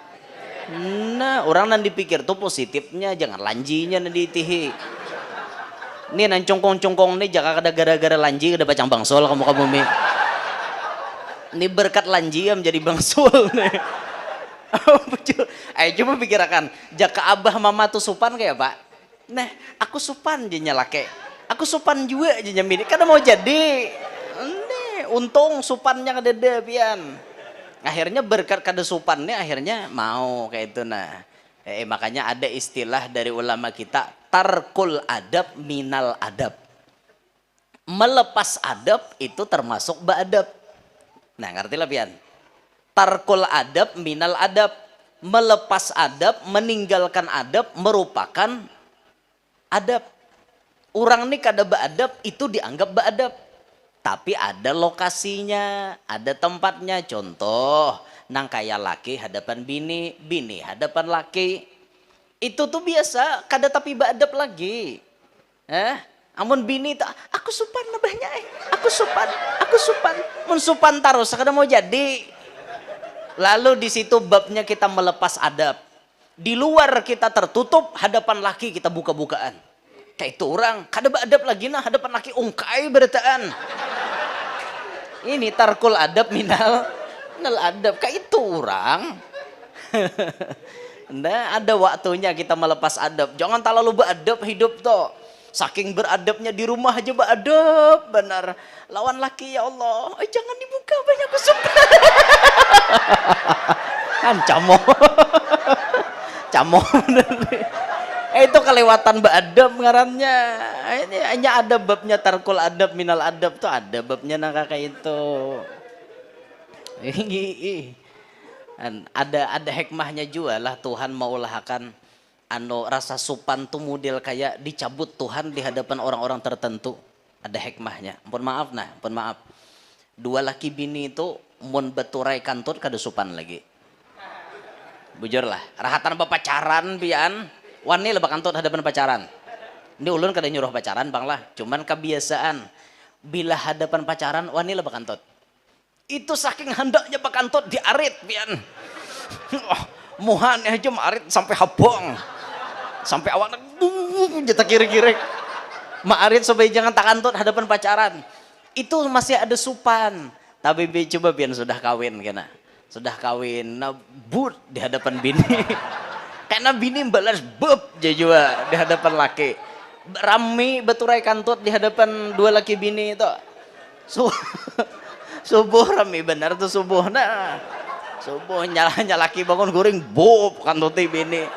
Nah, orang nan dipikir tuh positifnya jangan lanjinya nan ditihi. Ini nan congkong nih jangan ada gara-gara lanji ada bacang bangsol kamu mi. Ini berkat lanji menjadi bangsul nih. Ayo coba pikirkan, jaka abah mama tuh supan kayak pak. Nah, aku supan aja nyalake. Aku supan juga aja nyamini. Karena mau jadi. Nih, untung supannya kada pian. Akhirnya berkat kada supannya akhirnya mau kayak itu nah. Makanya ada istilah dari ulama kita, tarkul adab minal adab. Melepas adab itu termasuk ba'adab. Nah, ngerti lah pian. Tarkul adab minal adab, melepas adab, meninggalkan adab merupakan adab. Orang nih kada beadab itu dianggap beadab. Tapi ada lokasinya, ada tempatnya. Contoh, nang kaya laki hadapan bini, bini hadapan laki. Itu tuh biasa, kada tapi beadab lagi. Amun bini tak, aku supan lebahnya aku supan. Mun supan taruh, kada mau jadi. Lalu di situ babnya kita melepas adab. Di luar kita tertutup, hadapan laki kita buka-bukaan. Kayak itu orang, kada beadab lagi nah hadapan laki ungkai berataan. Ini tarkul adab minal adab. Kayak itu orang. Nah, ada waktunya kita melepas adab. Jangan terlalu beadab hidup toh. Saking beradabnya di rumah aja beadab benar. Lawan laki ya Allah, jangan dibuka banyak kesukaan. Kan camoh itu kelewatan beadab ngarannya. Ini hanya ada babnya tarkul adab minal adab tuh ada babnya nang kayak itu. Ada hikmahnya juga lah Tuhan maulahkan rasa supan tuh model kayak dicabut Tuhan di hadapan orang-orang tertentu. Ada hikmahnya. Ampun maaf. Dua laki bini itu mun beturai kantut kada supan lagi. Bujur lah. Rahatan pacaran pian. Wani lebak kantut hadapan pacaran. Ini ulun kada nyuruh pacaran bang lah. Cuman kebiasaan. Bila hadapan pacaran wani lebak kantut. Itu saking hendaknya bak kantut diarit pian. Muhan aja marit sampai habong. Sampai awak jeta kiri-kiri. Maarit supaya jangan tak kantut hadapan pacaran. Itu masih ada supan. Tapi coba pian sudah kawin kena. Sudah kawin, nah but di hadapan bini. Karena bini balas beb juga di hadapan laki. Rami beturai kantut di hadapan dua laki bini itu. Subuh rami benar tuh subuh nah. Subuh nyala laki bangun guring bob kantuti bini.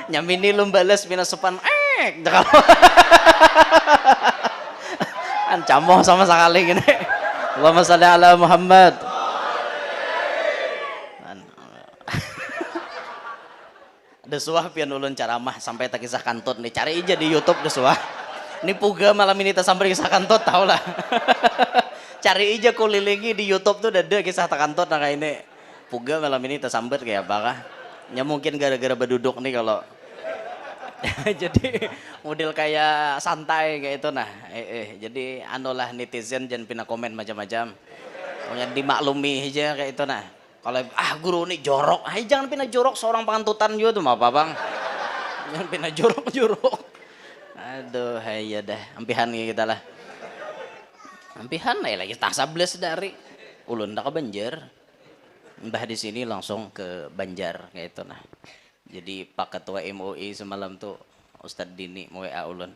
Nyamini lu balas bina sopan Ancamoh sama sekali gini. Allahumma sholli ala Muhammad. Ada Desuah pian ulun caramah sampai tak kisah kantut nih. Cari aja di YouTube desuah. Ini puga malam ini tak sampai kisah kantut tau lah. Cari aja kulilingi di YouTube tuh ada kisah tak kantut nah kayak ini. Puga malam ini tak sampai kayak apakah? Ya mungkin gara-gara berduduk nih kalau jadi model kayak santai kayak itu nah. Jadi anulah netizen jangan pina komen macam-macam. Pokoknya dimaklumi aja kayak itu nah. Kalau guru ini jorok, jangan pina jorok seorang pantutan juga tuh apa bang. Jangan pina jorok. Aduh, ya dah, ampihan kita lah. Ampihan lagi tak sables dari ulun dah ke Banjar. Mbah di sini langsung ke Banjar kayak itu nah. Jadi Pak Ketua MUI semalam tuh Ustadz Dini mau WA ulun.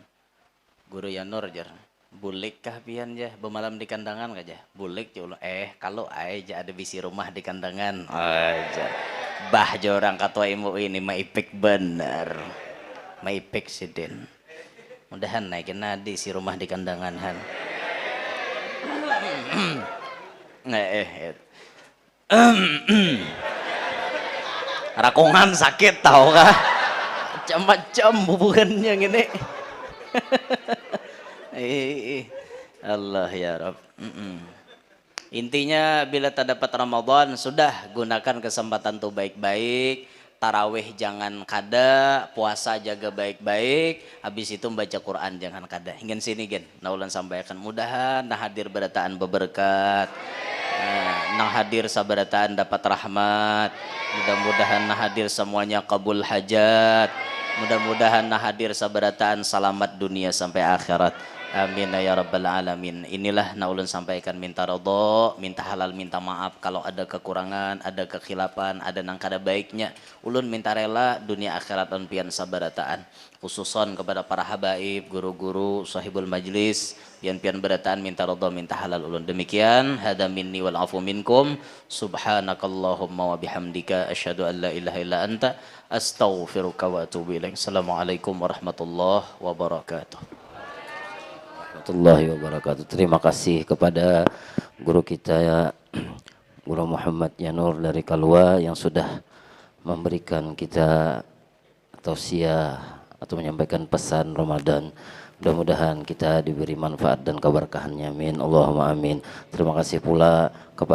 Guru Yanur jar. Bulikkah pian ya bermalam di kandangan aja. Bulik ya ulun. Kalau aja ada bisi rumah di kandangan. Aja. Bah jorang Ketua MUI ini maipik bener. Maipik sidin. Mudahan naikin nadi si rumah di kandangan han. Rakungan sakit tau kah? Macam-macam hubungannya gini. Allah ya Rabb. Intinya bila tak dapat Ramadan sudah gunakan kesempatan tuh baik-baik. Tarawih jangan kada, puasa jaga baik-baik, habis itu membaca Quran jangan kada. Hingga sini gen, naulan sampaikan mudahan nah hadir berataan beberkat. Nah hadir sabarataan dapat rahmat. Mudah-mudahan nah hadir semuanya kabul hajat. Mudah-mudahan nah hadir sabarataan selamat dunia sampai akhirat. Amin ya rabbal alamin. Inilah naulun sampaikan minta ridho, minta halal, minta maaf kalau ada kekurangan, ada kekhilafan, ada nang kada baiknya. Ulun minta rela dunia akhirat on pian sabarataan. Khususon kepada para habaib, guru-guru, sahibul majlis, pian berataan minta ridho, minta halal ulun. Demikian hada minni wal afu minkum. Subhanakallahumma wa bihamdika asyhadu an la ilaha illa anta astaghfiruka wa atubu ilaik. Assalamualaikum warahmatullahi wabarakatuh. Warahmatullahi wabarakatuh. Terima kasih kepada guru kita ya, Guru Muhammad Yanur dari Kalwa yang sudah memberikan kita tausiah atau menyampaikan pesan Ramadan. Mudah-mudahan kita diberi manfaat dan keberkahannya. Amin. Allahumma amin. Terima kasih pula kepada